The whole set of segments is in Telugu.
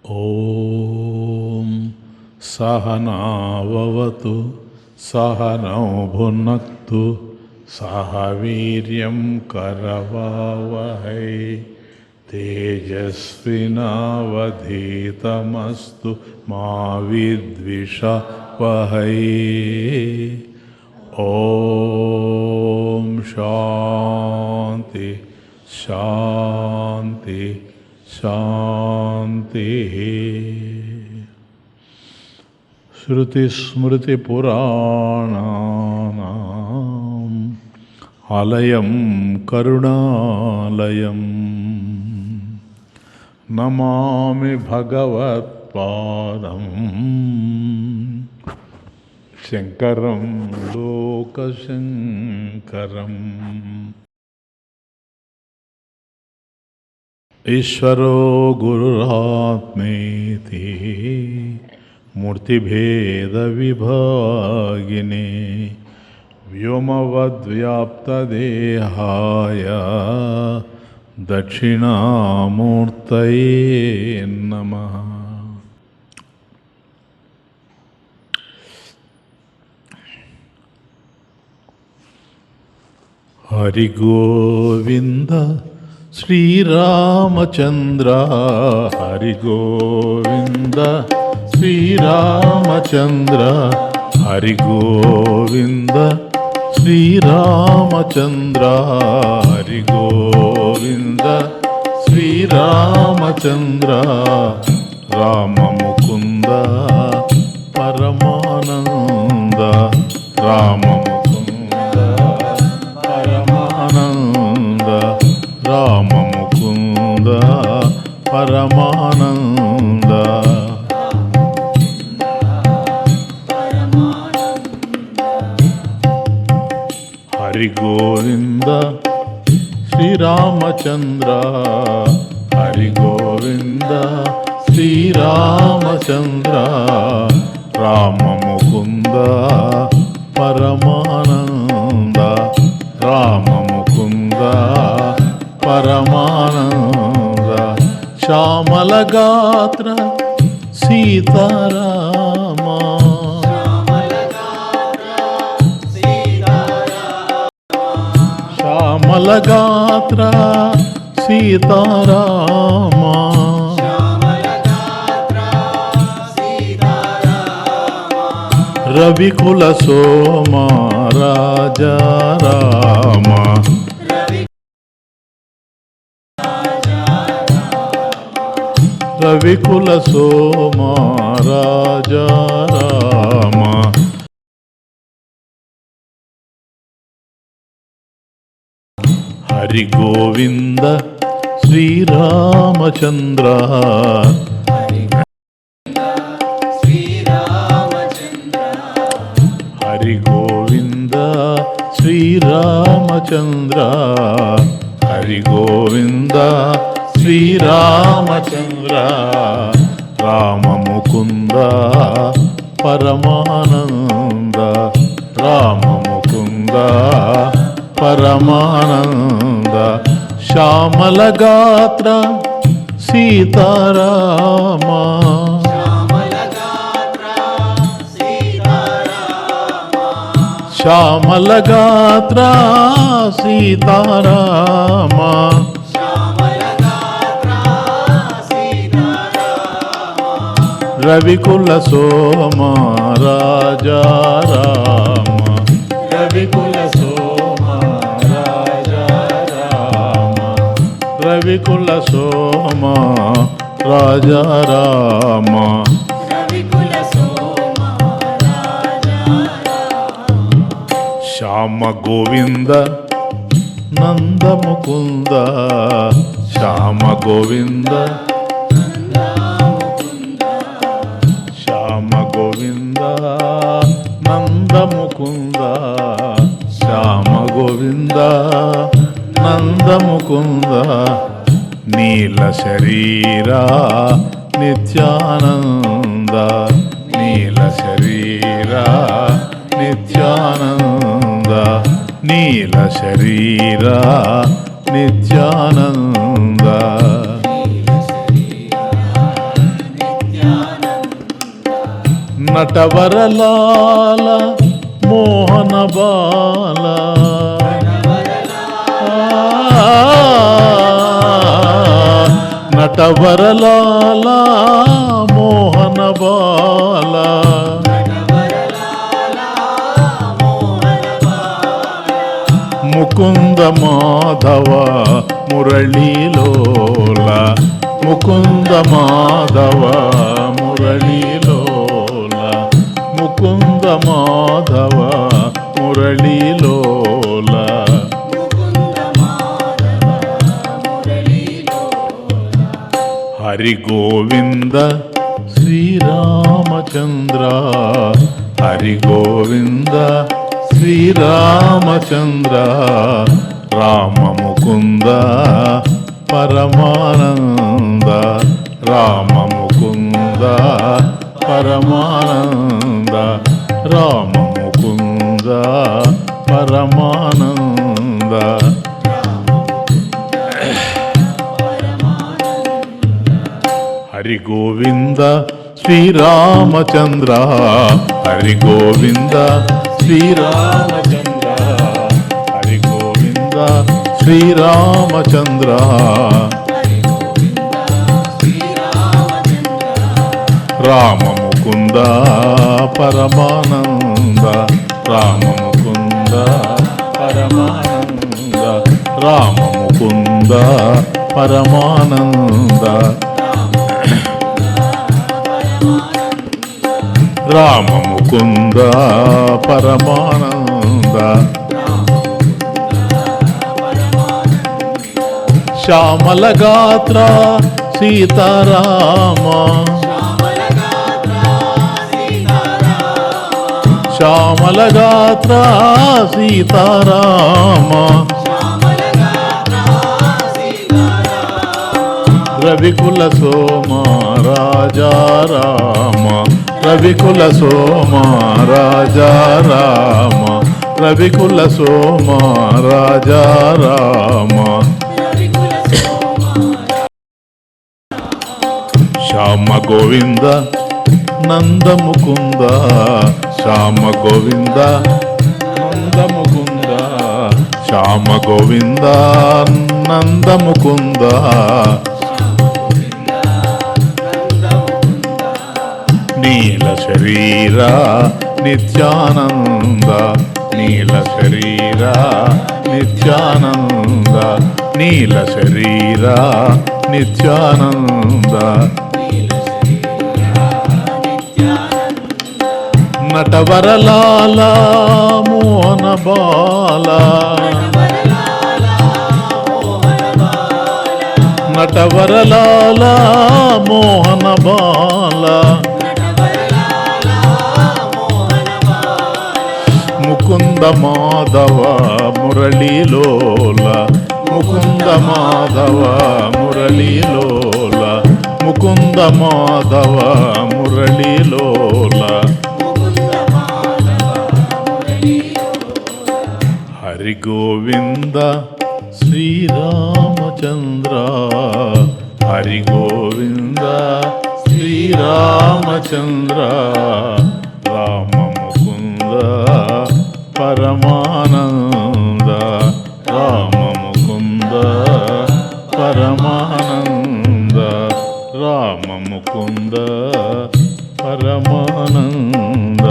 ఓం సహనావవతు సహనౌ భునక్తు సహ వీర్యం కరవావహై తేజస్వినావధీతమస్తు మా విద్విషావహై. ఓం శాంతి శాంతి శాంతి. శృతిస్మృతిపురాణానాం ఆలయం కరుణాలయం నమామి భగవత్పాదం శంకరం లోకశంకరం. ఈశ్వరో గురురాత్మేతి మూర్తిభేద విభాగినే వ్యోమవద్వ్యాప్తదేహాయ దక్షిణామూర్తయే నమః. హరి గోవింద శ్రీరామచంద్ర హరి గోవింద శ్రీరామచంద్ర హరి గోవింద శ్రీరామచంద్ర హరి గోవింద శ్రీరామచంద్ర రామ ముకుంద పరమానంద రామ ముకుంద పరమానంద రామ ముకుంద పరమానంద. హరి గోవింద శ్రీరామచంద్ర హరి గోవింద శ్రీరామచంద్ర రామ ముకుంద పరమానంద రామ ముకుంద పరమానంద. శ్యామల గాత్ర సీతారామ శ్యామల గాత్ర సీతారామ రవికుల సోమ రాజా రామ రవికుల సోమ రాజా రామ. హరి గోవింద శ్రీరామచంద్ర హరి గో గోవింద శ్రీరామచంద్ర హరి గోవింద శ్రీరామచంద్ర రామ ముకుంద పరమానంద రామ ముకుంద పరమానంద శ్యామల గాత్ర సీతారామ శ్యామల గాత్ర సీతారామ రవికుల సోమ రాజా రామ రవికుల సోమ రాజా రామ రవికుల సోమ రాజా రామ శ్యామ గోవింద నంద ముకుంద శ్యామ గోవింద శ్యామ గోవింద నంద ముకుంద శ్యామ గోవింద నంద ముకుంద నీల శరీరా నిత్యానంద నీల శరీరా నిత్యానంద నీల శరీరా నిత్యానంద నటవరలాల మోహన బాల నటవరలాల మోహన బాల ముకుంద మాధవ మురళీలోల ముకుంద మాధవ మురళీలోల ముకుంద మాధవ మురళీలోల హరి గోవింద శ్రీరామచంద్ర హరి గోవింద శ్రీరామచంద్ర రామ ముకుంద పరమానంద రామ ముకుంద పరమానంద రామ ముకుంద పరమానంద హరి గోవింద శ్రీరామచంద్ర హరి గోవింద శ్రీరామచంద్ర హరి గోవింద శ్రీరామచంద్ర రామ ముకుంద పరమానంద రామ ముకుంద పరమానంద రామ ముకుంద పరమానంద రామ ముకుంద పరమానంద శ్యామల గాత్ర సీతారామ శ్యామల గాత్ర సీతారామ రవికుల సోమ రాజా రామ రవికుల సోమ రాజా రామ రవికుల సోమ రాజా రామ శ్యామ గోవింద నంద ముకుంద శ్యామ గోవింద నంద ముకుంద శ్యామ గోవింద నంద ముకుంద నీల శరీరా నిత్యానంద నీల శరీరా నిత్యానంద నీల శరీరా నిత్యానంద నటవరలాల మోహన బాల నటవరలాల మోహన బాల ముకుంద మాధవ మురళీలోల ముకుంద మాధవ మురళీలోల ముకుంద మాధవ మురళీలోల హరి గోవింద శ్రీరామచంద్ర హరి గోవింద శ్రీరామచంద్ర రామ ముకుంద పరమానంద రామ ముకుంద పరమానంద రామ ముకుంద పరమానంద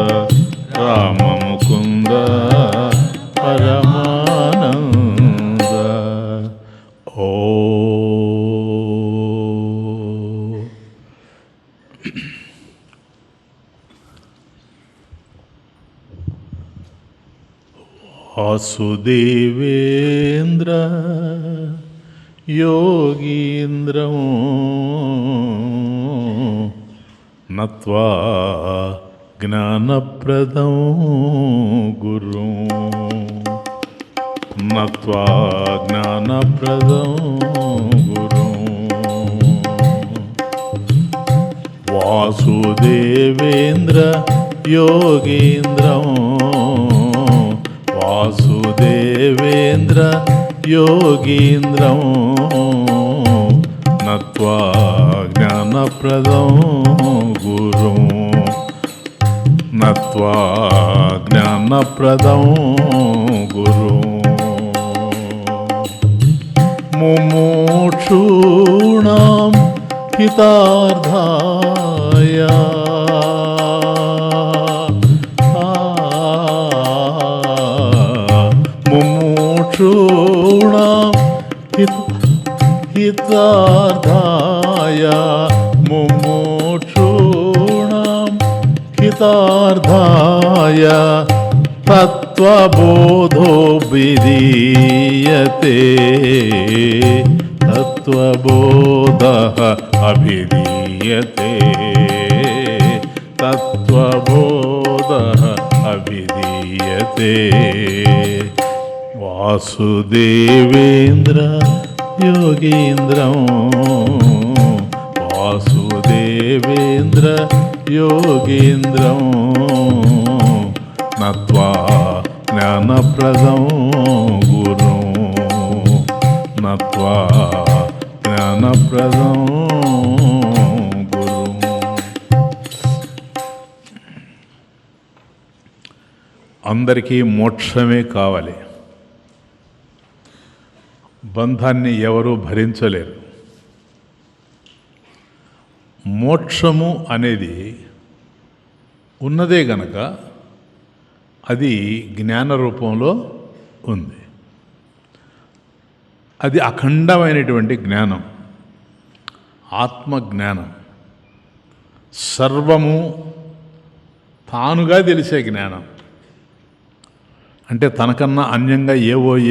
రామ ముకుంద పరమానంద. ఓ వాసుదేవేంద్ర యోగీంద్రం నత్వా జ్ఞానప్రదం గురుం నత్వా జ్ఞానప్రదం గురుం వాసుదేవేంద్ర యోగీంద్రం వాసుదేవేంద్ర యోగీంద్రం నత్వా జ్ఞానప్రదం గురుం నత్వా జ్ఞానప్రదం గురుం ముముక్షూణాం హితార్థాయ ముముక్షూణాం హితార్థాయ ముముక్షూణాం హితార్థాయ తత్వబోధో విధీయతే తత్వబోధః అభిధీయతే తత్వబోధః అభిధీయతే వాసుదేవేంద్ర యోగీంద్రం వాసుదేవేంద్ర యోగీంద్రం నత్వా జ్ఞానప్రదం గురుం నత్వా జ్ఞానప్రదం గురుం. అందరికీ మోక్షమే కావాలి. బంధాన్ని ఎవరూ భరించలేరు. మోక్షము అనేది ఉన్నదే గనక అది జ్ఞాన రూపంలో ఉంది. అది అఖండమైనటువంటి జ్ఞానం, ఆత్మజ్ఞానం, సర్వము తానుగా తెలిసే జ్ఞానం. అంటే తనకన్నా అన్యంగా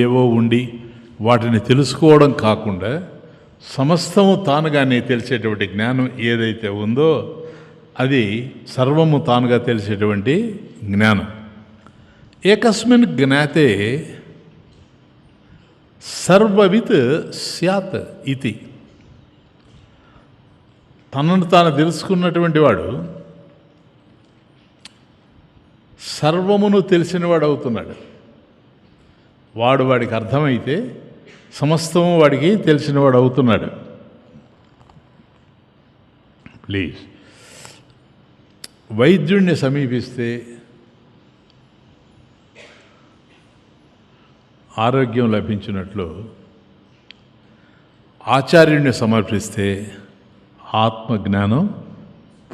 ఏవో ఉండి వాటిని తెలుసుకోవడం కాకుండా సమస్తము తానుగానే తెలిసేటువంటి జ్ఞానం ఏదైతే ఉందో అది సర్వము తానుగా తెలిసేటువంటి జ్ఞానం. ఏకస్మిన్ జ్ఞాతే సర్వవిత్ స్యాత్ ఇతి. తనను తాను తెలుసుకున్నటువంటి వాడు సర్వమును తెలిసినవాడు అవుతున్నాడు. వాడికి అర్థమైతే సమస్తము వాడికి తెలిసినవాడు అవుతున్నాడు. ప్లీజ్, వైద్యుడిని సమీపిస్తే ఆరోగ్యం లభించినట్లు ఆచార్యుడిని సమర్పిస్తే ఆత్మజ్ఞానం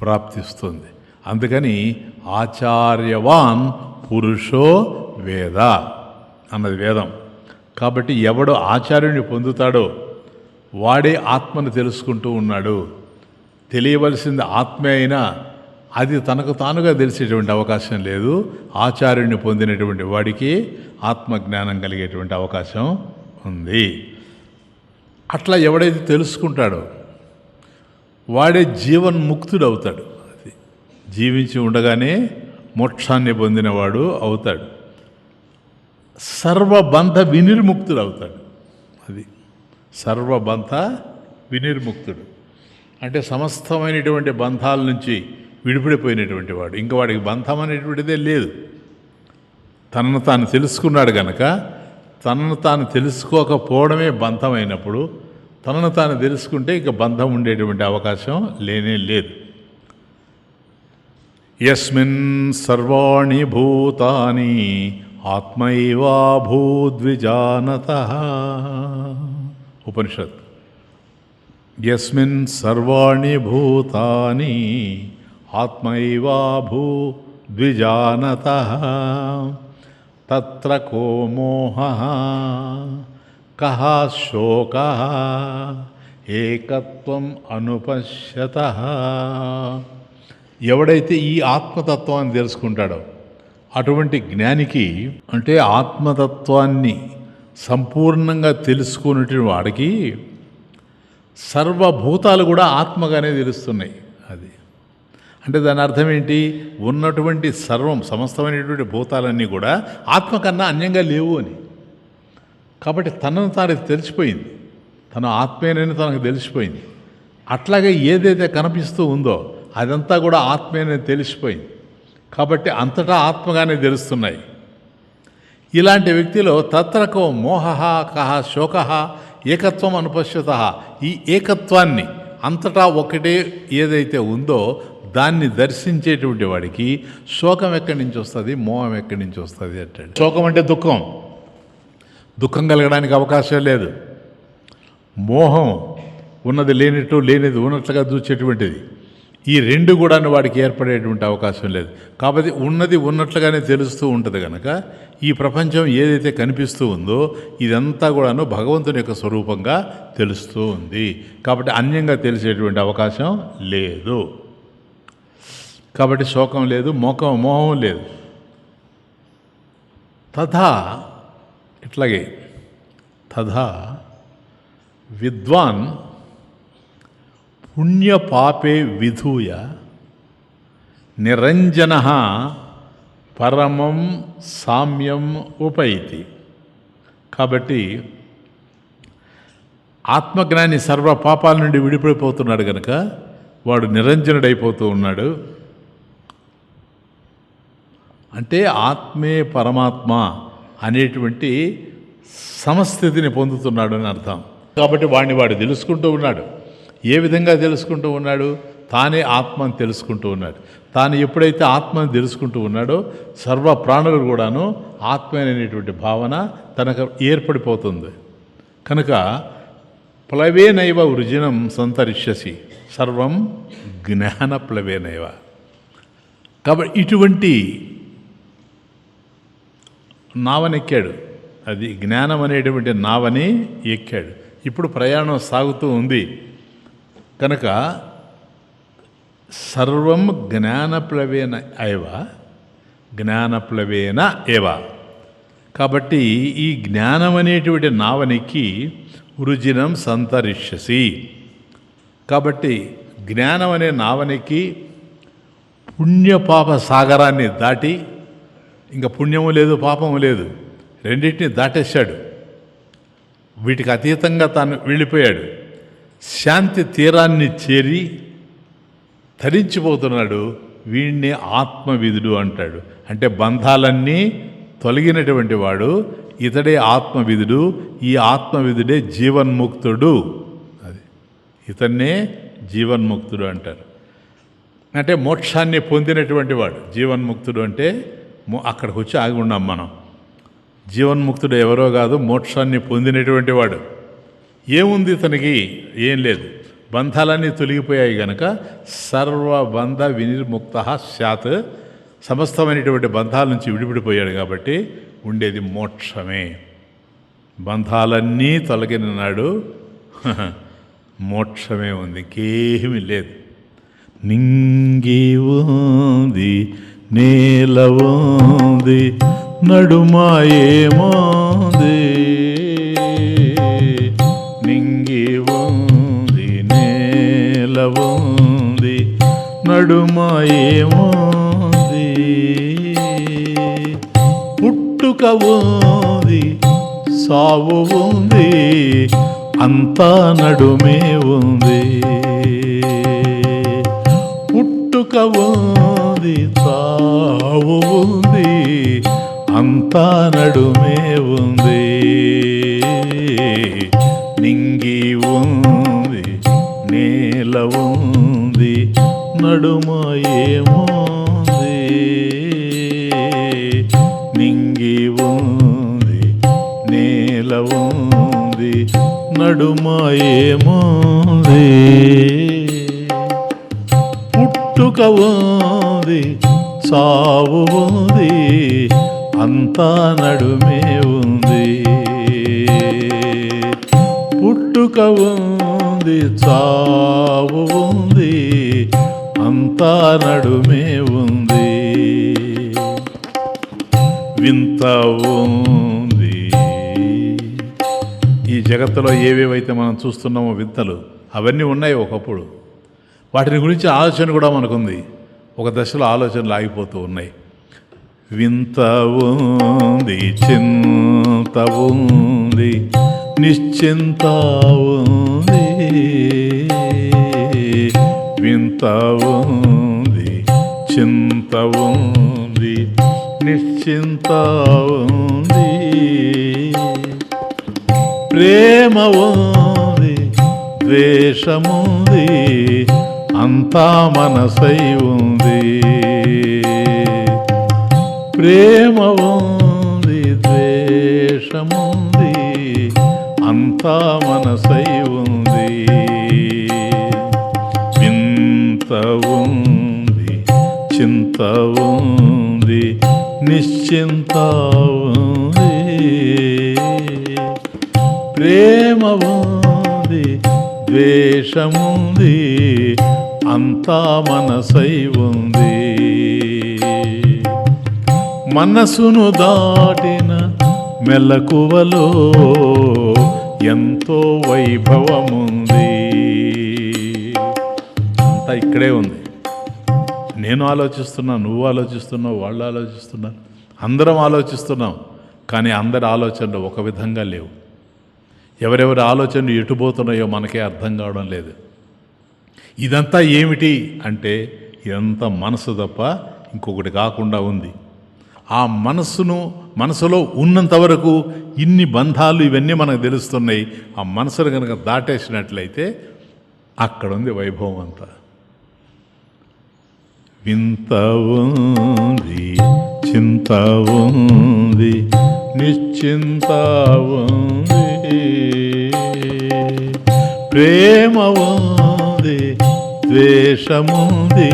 ప్రాప్తిస్తుంది. అందుకని ఆచార్యవాన్ పురుషో వేద అన్నది వేదం. కాబట్టి ఎవడు ఆచార్యుని పొందుతాడో వాడే ఆత్మను తెలుసుకుంటూ ఉన్నాడు. తెలియవలసింది ఆత్మే అయినా అది తనకు తానుగా తెలిసేటువంటి అవకాశం లేదు. ఆచార్యుని పొందినటువంటి వాడికి ఆత్మజ్ఞానం కలిగేటువంటి అవకాశం ఉంది. అట్లా ఎవడైతే తెలుసుకుంటాడో వాడే జీవన్ముక్తుడవుతాడు. అది జీవించి ఉండగానే మోక్షాన్ని పొందినవాడు అవుతాడు. సర్వబంధ వినిర్ముక్తుడు అవుతాడు. అది సర్వబంధ వినిర్ముక్తుడు అంటే సమస్తమైనటువంటి బంధాల నుంచి విడిపడిపోయినటువంటి వాడు. ఇంకా వాడికి బంధం అనేటువంటిదే లేదు. తనను తాను తెలుసుకున్నాడు గనక, తనను తాను తెలుసుకోకపోవడమే బంధం అయినప్పుడు తనను తాను తెలుసుకుంటే ఇక బంధం ఉండేటువంటి అవకాశం లేనే లేదు. యస్మిన్ సర్వాణి భూతాని ఆత్మైవా భూద్విజానతః. ఉపనిషత్. యస్మిన్ సర్వాణి భూతాని ఆత్మైవా భూద్విజానతః తత్ర కో మోహః కః శోకః ఏకత్వం అనుపశ్యతః. ఎవడైతే ఈ ఆత్మతత్వాన్ని తెలుసుకుంటాడో అటువంటి జ్ఞానికి, అంటే ఆత్మతత్వాన్ని సంపూర్ణంగా తెలుసుకునే వాడికి సర్వభూతాలు కూడా ఆత్మగానే తెలుస్తున్నాయి. అది అంటే దాని అర్థం ఏంటి? ఉన్నటువంటి సర్వం సమస్తమైనటువంటి భూతాలన్నీ కూడా ఆత్మ కన్నా అన్యంగా లేవు అని. కాబట్టి తనను తాను తెలిసిపోయింది, తన ఆత్మేనని తనకు తెలిసిపోయింది. అట్లాగే ఏదైతే కనిపిస్తూ ఉందో అదంతా కూడా ఆత్మేనని తెలిసిపోయింది. కాబట్టి అంతటా ఆత్మగానే తెలుస్తున్నాయి. ఇలాంటి వ్యక్తిలో తత్రకో మోహః కః శోకః ఏకత్వం అనుపశ్యతః. ఈ ఏకత్వాన్ని, అంతటా ఒకటే ఏదైతే ఉందో దాన్ని దర్శించేటువంటి వాడికి శోకం ఎక్కడి నుంచి వస్తుంది, మోహం ఎక్కడి నుంచి వస్తుంది అంటాడు. శోకం అంటే దుఃఖం, దుఃఖం కలగడానికి అవకాశం లేదు. మోహం ఉన్నది లేనట్టు, లేనిది ఉన్నట్లుగా చూసేటువంటిది. ఈ రెండు కూడా వాడికి ఏర్పడేటువంటి అవకాశం లేదు. కాబట్టి ఉన్నది ఉన్నట్లుగానే తెలుస్తూ ఉంటుంది కనుక ఈ ప్రపంచం ఏదైతే కనిపిస్తూ ఉందో ఇదంతా కూడాను భగవంతుని యొక్క స్వరూపంగా తెలుస్తూ ఉంది. కాబట్టి అన్యంగా తెలిసేటువంటి అవకాశం లేదు. కాబట్టి శోకం లేదు, మోహం లేదు. తథా ఇట్లాగే తథా విద్వాన్ పుణ్యపాపే విధూయ నిరంజన పరమం సామ్యం ఉపైతి. కాబట్టి ఆత్మజ్ఞాని సర్వ పాపాల నుండి విడిపడిపోతున్నాడు కనుక వాడు నిరంజనుడైపోతూ ఉన్నాడు. అంటే ఆత్మే పరమాత్మ అనేటువంటి సమస్థితిని పొందుతున్నాడు అని అర్థం. కాబట్టి వాడు తెలుసుకుంటూ ఉన్నాడు. ఏ విధంగా తెలుసుకుంటూ ఉన్నాడు? తానే ఆత్మని తెలుసుకుంటూ ఉన్నాడు. తాను ఎప్పుడైతే ఆత్మని తెలుసుకుంటూ ఉన్నాడో సర్వ ప్రాణులు కూడాను ఆత్మ అనేటువంటి భావన తనకు ఏర్పడిపోతుంది. కనుక ప్లవేనైవ వృజినం సంతరిష్యసి సర్వం జ్ఞాన ప్లవేనైవ. కాబట్టి ఇటువంటి నావనెక్కాడు. అది జ్ఞానం అనేటువంటి నావని ఎక్కాడు. ఇప్పుడు ప్రయాణం సాగుతూ ఉంది కనుక సర్వం జ్ఞానప్లవేన ఏవ జ్ఞానప్లవేన ఏవ. కాబట్టి ఈ జ్ఞానం అనేటువంటి నావనికి వృజినం సంతరిష్యసి. కాబట్టి జ్ఞానం అనే నావనికి పుణ్యపాప సాగరాన్ని దాటి, ఇంకా పుణ్యము లేదు పాపము లేదు, రెండింటిని దాటేశాడు. వీటికి అతీతంగా తాను వెళ్ళిపోయాడు. శాంతి తీరాన్ని చేరి ధరించిపోతున్నాడు. వీడిని ఆత్మవిధుడు అంటాడు. అంటే బంధాలన్నీ తొలగినటువంటి వాడు ఇతడే ఆత్మవిధుడు. ఈ ఆత్మవిధుడే జీవన్ముక్తుడు. అది ఇతన్నే జీవన్ముక్తుడు అంటారు. అంటే మోక్షాన్ని పొందినటువంటి వాడు జీవన్ముక్తుడు. అంటే అక్కడికి వచ్చి ఆగి ఉన్నాం మనం. జీవన్ముక్తుడు ఎవరో కాదు, మోక్షాన్ని పొందినటువంటి వాడు. ఏముంది ఇతనికి? ఏం లేదు. బంధాలన్నీ తొలగిపోయాయి గనక సర్వబంధ వినిర్ముక్త స్యాత్. సమస్తమైనటువంటి బంధాల నుంచి విడిపడిపోయాడు కాబట్టి ఉండేది మోక్షమే. బంధాలన్నీ తొలగిన నాడు మోక్షమే ఉంది, ఇంకేమీ లేదు. నింగి ఉంది నేల ఉంది నడుమాయేమోది, నింగి ఉంది నేల ఉంది నడుమాయేమోది, పుట్టుక ఉంది, సావు ఉంది, అంతా నడుమే ఉంది. పుట్టుక ఉంది, సావు ఉంది, అంతా నడుమే ఉంది. నింగి ఉంది, నేల ఉంది, నడుమ ఏముంది. నింగి ఉంది, నేల ఉంది, నడుమ ఏముంది. పుట్టుక ఉంది, సావు ఉంది, అంతా నడుమే ఉంది. పుట్టుక ఉంది, చావు ఉంది, అంతా నడుమే ఉంది. వింత ఉంది. ఈ జగత్తులో ఏవేవైతే మనం చూస్తున్నామో వింతలు అవన్నీ ఉన్నాయి ఒకప్పుడు. వాటిని గురించి ఆలోచన కూడా మనకుంది. ఒక దశలో ఆలోచనలు ఆగిపోతూ ఉన్నాయి. వింత ఉంది, చింత ఉంది, నిశ్చింత ఉంది. వింత ఉంది, చింత ఉంది, నిశ్చింత ఉంది. ప్రేమ ఉంది, ద్వేషముంది, అంతా మనసై ఉంది. ప్రేమ ఉంది, ద్వేషముంది, అంతా మనసై ఉంది. వింత ఉంది, చింత ఉంది, నిశ్చింత ఉంది. ప్రేమ ఉంది, ద్వేషముంది, అంతా మనసై ఉంది. మనసును దాటిన మెలకువలో ఎంతో వైభవముంది. అంతా ఇక్కడే ఉంది. నేను ఆలోచిస్తున్నా, నువ్వు ఆలోచిస్తున్నావు, వాళ్ళు ఆలోచిస్తున్నారు, అందరం ఆలోచిస్తున్నాం. కానీ అందరి ఆలోచనలు ఒక విధంగా లేవు. ఎవరెవరి ఆలోచనలు ఎటుపోతున్నాయో మనకే అర్థం కావడం లేదు. ఇదంతా ఏమిటి అంటే ఇదంతా మనసు తప్ప ఇంకొకటి కాకుండా ఉంది. ఆ మనసులో ఉన్నంత వరకు ఇన్ని బంధాలు ఇవన్నీ మనకు తెలుస్తున్నాయి. ఆ మనసును కనుక దాటేసినట్లయితే అక్కడ ఉంది వైభవం అంతా. వింత ఉంది, చింత ఉంది, నిశ్చింత ఉంది. ప్రేమ ఉంది, ద్వేషముంది,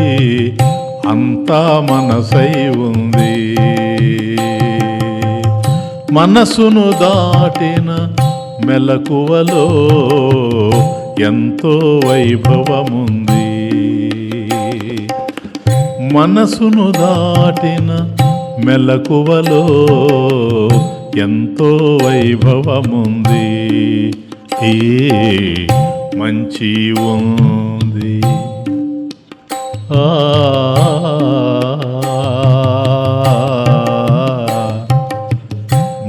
అంతా మనసై ఉంది. మనసును దాటిన మెలకువలో ఎంతో వైభవముంది. మనసును దాటిన మెలకువలో ఎంతో వైభవముంది. ఏ మంచి ఉంది,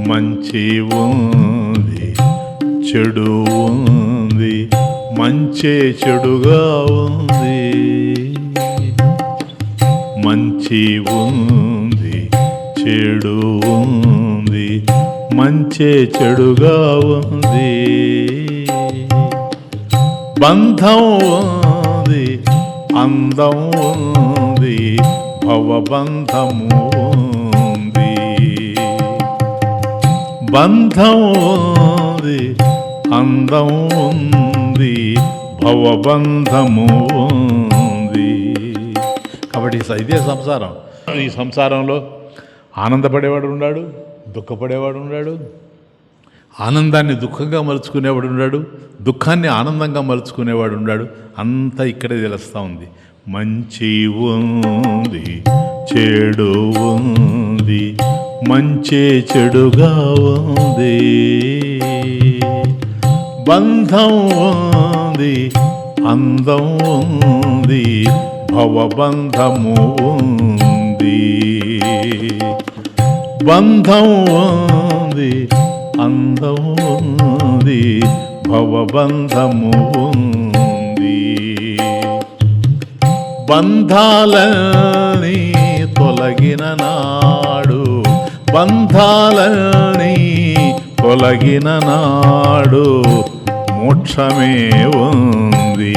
మంచి ఉంది, చెడు ఉంది, మంచే చెడుగా ఉంది. మంచి ఉంది, చెడు ఉంది, మంచే చెడుగా ఉంది. బంధం ఉంది, అందం ఉంది, భవబంధము ఉంది. బంధం ఉంది, అందం ఉంది, భవబంధము ఉంది. కాబట్టి ఇదే సంసారం. ఈ సంసారంలో ఆనందపడేవాడు ఉన్నాడు, దుఃఖపడేవాడు ఉన్నాడు. ఆనందాన్ని దుఃఖంగా మలుచుకునేవాడు ఉన్నాడు, దుఃఖాన్ని ఆనందంగా మలుచుకునేవాడు ఉన్నాడు. అంతా ఇక్కడే తెలుస్తూ ఉంది. మంచి ఉంది, చెడు ఉంది, మంచి చెడుగా ఉంది. బంధం ఉంది, అందం ఉంది, భవబంధము ఉంది. బంధం ఉంది, ఉంది, అందము ఉంది, భవబంధము ఉంది. బంధాలన్నీ తొలగిన నాడు, బంధాలన్నీ తొలగిన నాడు మోక్షమే ఉంది.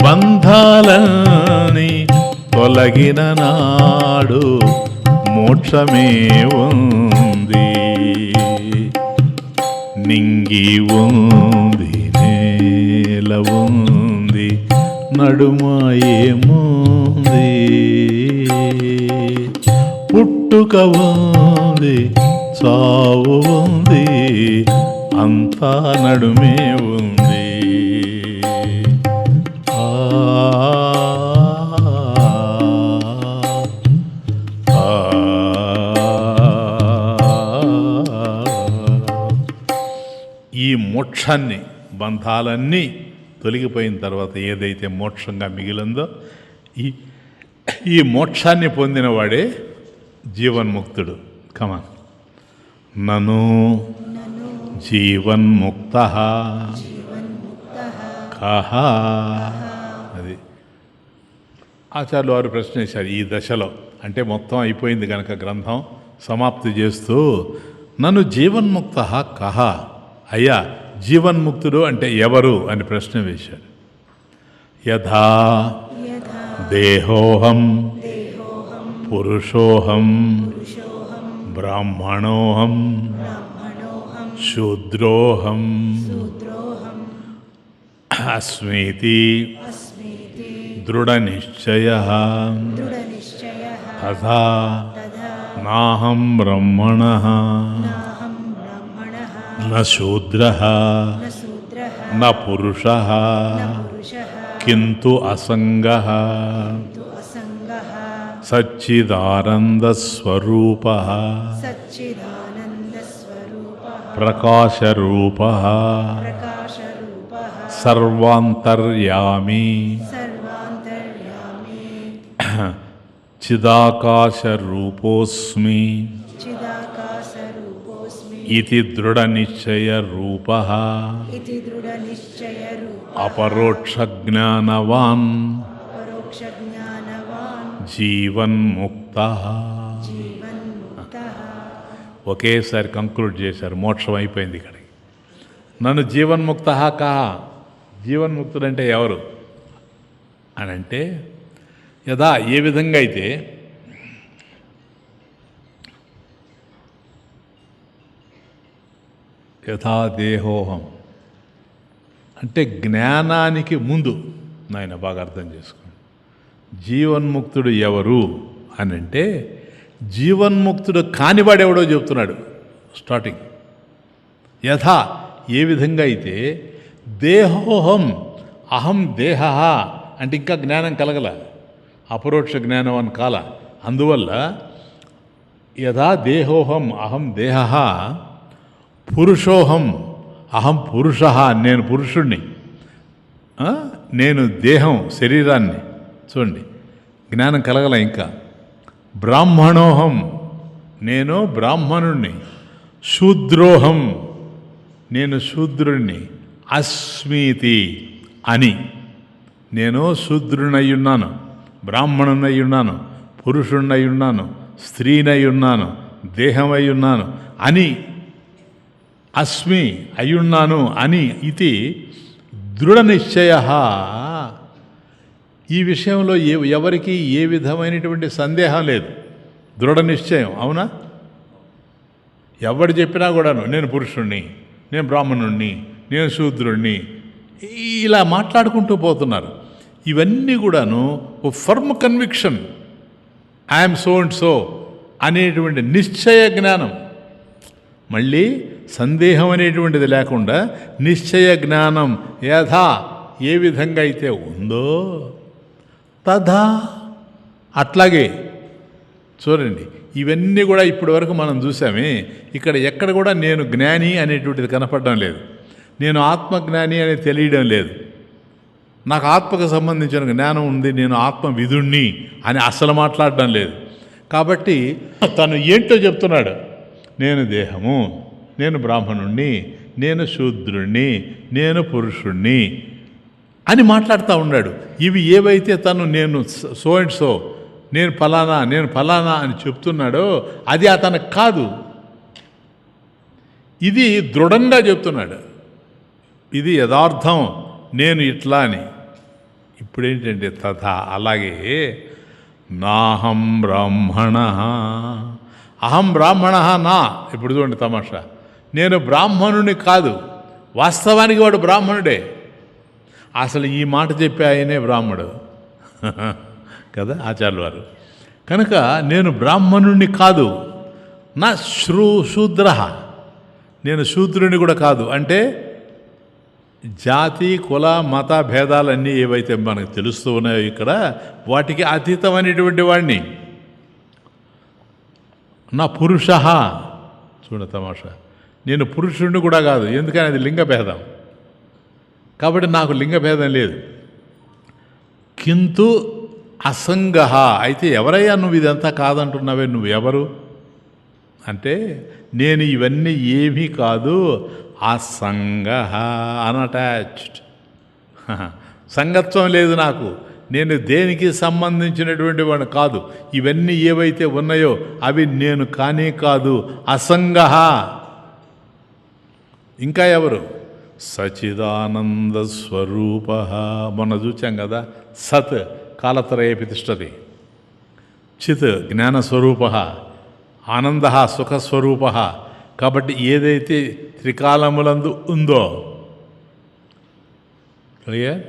బంధాలన్నీ తొలగిన నాడు మోక్షమే ఉంది. నింగి ఉంది, నేల ఉంది, నడుమ ఏముంది? పుట్టుక ఉంది, చావు ఉంది, అంతా నడుమే ఉంది. ఈ మోక్షాన్ని, బంధాలన్నీ తొలగిపోయిన తర్వాత ఏదైతే మోక్షంగా మిగిలిందో ఈ మోక్షాన్ని పొందినవాడే జీవన్ముక్తుడు. కమాన్. నను జీవన్ముక్త కహ. అది ఆచార్యులు వారు ప్రశ్న వేశారు ఈ దశలో. అంటే మొత్తం అయిపోయింది కనుక గ్రంథం సమాప్తి చేస్తూ నన్ను జీవన్ముక్త కహ, అయ్యా జీవన్ముక్తుడు అంటే ఎవరు అని ప్రశ్న వేశాడు. యథా దేహోహం పురుషోహం బ్రాహ్మణోహం శూద్రోహం అస్మీతి దృఢనిశ్చయః తథా నాహం బ్రహ్మణః న శూద్రః న పురుషః కింతు అసంగః సచ్చిదానందస్వరూపః ప్రకాశరూపః సర్వాంతర్యామి చిదాకాశరూపోస్మి ఇతి దృఢనిశ్చయరూపః అపరోక్షజ్ఞానవాన్ జీవన్ముక్తః. ఒకేసారి కంక్లూడ్ చేశారు. మోక్షం అయిపోయింది ఇక్కడికి. నన్ను జీవన్ముక్తః కహ, జీవన్ముక్తుడంటే ఎవరు అని అంటే, యథా ఏ విధంగా అయితే యథా దేహోహం అంటే జ్ఞానానికి ముందు, నాయన బాగా అర్థం చేసుకోండి. జీవన్ముక్తుడు ఎవరు అని అంటే, జీవన్ముక్తుడు కానివాడెవడో చెప్తున్నాడు స్టార్టింగ్. యథా ఏ విధంగా అయితే దేహోహం అహం దేహ అంటే ఇంకా జ్ఞానం కలగల, అపరోక్ష జ్ఞానం అని కాల. అందువల్ల యథా దేహోహం అహం దేహ పురుషోహం అహం పురుష, నేను పురుషుణ్ణి, నేను దేహం శరీరాన్ని. చూడండి జ్ఞానం కలగల ఇంకా. బ్రాహ్మణోహం నేను బ్రాహ్మణుణ్ణి, శూద్రోహం నేను శూద్రుణ్ణి, అస్మీతి అని నేను శూద్రునయ్యున్నాను, బ్రాహ్మణునయ్యున్నాను, పురుషుణ్ణయ్యున్నాను, స్త్రీనయ్యున్నాను, దేహమయ్యున్నాను అని, అస్మి అయ్యున్నాను అని, ఇది దృఢ నిశ్చయ. ఈ విషయంలో ఎవరికి ఏ విధమైనటువంటి సందేహం లేదు, దృఢ నిశ్చయం. అవునా? ఎవడు చెప్పినా కూడాను నేను పురుషుణ్ణి, నేను బ్రాహ్మణుణ్ణి, నేను శూద్రుణ్ణి, ఇలా మాట్లాడుకుంటూ పోతున్నారు. ఇవన్నీ కూడాను ఓ firm conviction, I am so and so అనేటువంటి నిశ్చయ జ్ఞానం. మళ్ళీ సందేహం అనేటువంటిది లేకుండా నిశ్చయ జ్ఞానం యథా ఏ విధంగా అయితే ఉందో తథా అట్లాగే. చూడండి ఇవన్నీ కూడా ఇప్పటి వరకు మనం చూసామే. ఇక్కడ ఎక్కడ కూడా నేను జ్ఞాని అనేటువంటిది కనపడడం లేదు, నేను ఆత్మజ్ఞాని అని తెలియడం లేదు, నాకు ఆత్మకు సంబంధించిన జ్ఞానం ఉంది, నేను ఆత్మవిధుణ్ణి అని అసలు మాట్లాడడం లేదు. కాబట్టి తను ఏంటో చెప్తున్నాడు, నేను దేహము, నేను బ్రాహ్మణుణ్ణి, నేను శూద్రుణ్ణి, నేను పురుషుణ్ణి అని మాట్లాడుతూ ఉన్నాడు. ఇవి ఏవైతే తను నేను సో అండ్ సో, నేను ఫలానా అని చెప్తున్నాడో అది అతనికి కాదు. ఇది దృఢంగా చెప్తున్నాడు, ఇది యథార్థం, నేను ఇట్లా అని. ఇప్పుడేంటంటే తథా, అలాగే నాహం బ్రాహ్మణ, అహం బ్రాహ్మణ నా. ఇప్పుడు చూడండి తమాషా, నేను బ్రాహ్మణుని కాదు, వాస్తవానికి వాడు బ్రాహ్మణుడే. అసలు ఈ మాట చెప్పే ఆయనే బ్రాహ్మడు కదా ఆచార్యుల వారు. కనుక నేను బ్రాహ్మణుణ్ణి కాదు, నా శూద్ర, నేను శూద్రుని కూడా కాదు. అంటే జాతి కుల మత భేదాలన్నీ ఏవైతే మనకు తెలుస్తూ ఉన్నాయో ఇక్కడ, వాటికి అతీతమైనటువంటి వాడిని. నా పురుష, చూడ తమాషా, నేను పురుషుడిని కూడా కాదు, ఎందుకని అది లింగభేదం కాబట్టి నాకు లింగభేదం లేదు. కింటు అసంగ, అయితే ఎవరయ్యా నువ్వు ఇదంతా కాదంటున్నావే, నువ్వు ఎవరు అంటే, నేను ఇవన్నీ ఏమీ కాదు, అసంగ, అన్అటాచ్డ్, సంగత్వం లేదు నాకు, నేను దేనికి సంబంధించినటువంటి వాడు కాదు, ఇవన్నీ ఏవైతే ఉన్నాయో అవి నేను కానే కాదు, అసంగ. ఇంకా ఎవరు? సచిదానంద స్వరూప. మొన్న చూచాం కదా, సత్ కాలత్రయే ప్రతిష్టతి, చిత్ జ్ఞానస్వరూప, ఆనంద సుఖస్వరూప. కాబట్టి ఏదైతే త్రికాలములందు ఉందో, క్లియర్,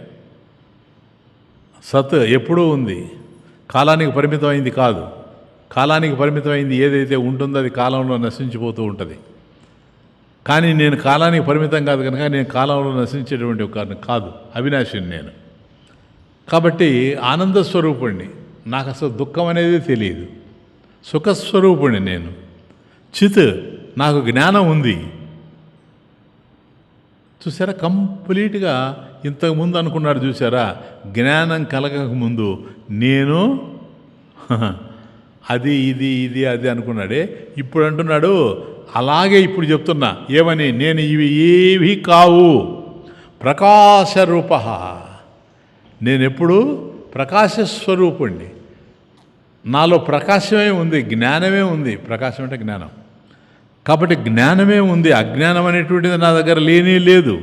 సత్ ఎప్పుడూ ఉంది, కాలానికి పరిమితమైంది కాదు. కాలానికి పరిమితమైంది ఏదైతే ఉంటుందో అది కాలంలో నశించిపోతూ ఉంటుంది. కానీ నేను కాలానికి పరిమితం కాదు కనుక నేను కాలంలో నశించేటువంటి ఒక కాదు, అవినాశిని నేను. కాబట్టి ఆనంద స్వరూపుణ్ణి, నాకు అసలు దుఃఖం అనేది తెలియదు, సుఖస్వరూపుణ్ణి నేను. చిత్, నాకు జ్ఞానం ఉంది. చూసారా, కంప్లీట్గా ఇంతకుముందు అనుకున్నాడు చూసారా, జ్ఞానం కలగకముందు నేను అది ఇది ఇది అది అనుకున్నాడే, ఇప్పుడు అంటున్నాడు అలాగే. ఇప్పుడు చెప్తున్నా ఏమని, నేను ఇవి ఏవి కావు, ప్రకాశరూప, నేనెప్పుడు ప్రకాశస్వరూపుణ్ణి, నాలో ప్రకాశమే ఉంది, జ్ఞానమే ఉంది. ప్రకాశం అంటే జ్ఞానం, కాబట్టి జ్ఞానమే ఉంది, అజ్ఞానం అనేటువంటిది నా దగ్గర లేనే లేదు.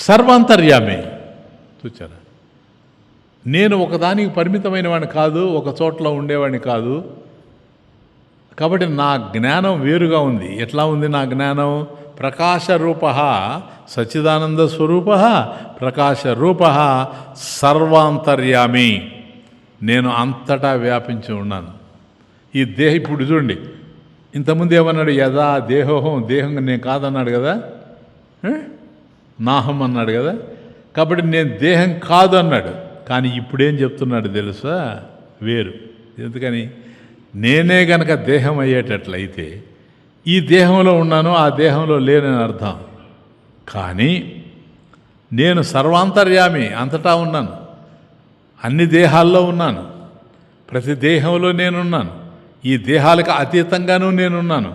సర్వాంతర్యామి, చూచారా, నేను ఒకదానికి పరిమితమైన వాడిని కాదు, ఒక చోట్ల ఉండేవాడిని కాదు. కాబట్టి నా జ్ఞానం వేరుగా ఉంది. ఎట్లా ఉంది నా జ్ఞానం? ప్రకాశరూప, సచ్చిదానంద స్వరూప, ప్రకాశరూప, సర్వాంతర్యామి, నేను అంతటా వ్యాపించి ఉన్నాను. ఈ ఇప్పుడు చూడండి, ఇంతకుముందు ఏమన్నాడు? యదా దేహోహం, దేహం నేను కాదన్నాడు కదా, నాహం అన్నాడు కదా. కాబట్టి నేను దేహం కాదు అన్నాడు. కానీ ఇప్పుడేం చెప్తున్నాడు తెలుసా? వేరు. ఎందుకని? నేనే గనక దేహం అయ్యేటట్లయితే ఈ దేహంలో ఉన్నాను, ఆ దేహంలో లేనని అర్థం. కానీ నేను సర్వాంతర్యామి, అంతటా ఉన్నాను, అన్ని దేహాల్లో ఉన్నాను, ప్రతి దేహంలో నేనున్నాను, ఈ దేహాలకు అతీతంగానూ నేనున్నాను.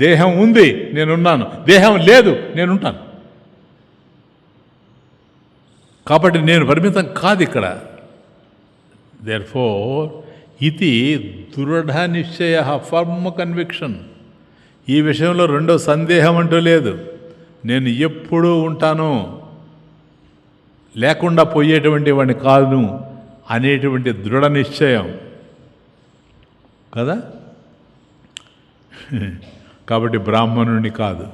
దేహం ఉంది, నేనున్నాను, దేహం లేదు, నేనుంటాను. కాబట్టి నేను పరిమితం కాదు ఇక్కడ. దేర్ఫోర్ ఇది దృఢ నిశ్చయ, ఫర్మ్ కన్విక్షన్. ఈ విషయంలో రెండో సందేహం అంటూ లేదు. నేను ఎప్పుడూ ఉంటాను, లేకుండా పోయేటువంటి వాడిని కాదు అనేటువంటి దృఢ నిశ్చయం కదా. కాబట్టి బ్రాహ్మణుని కాదు.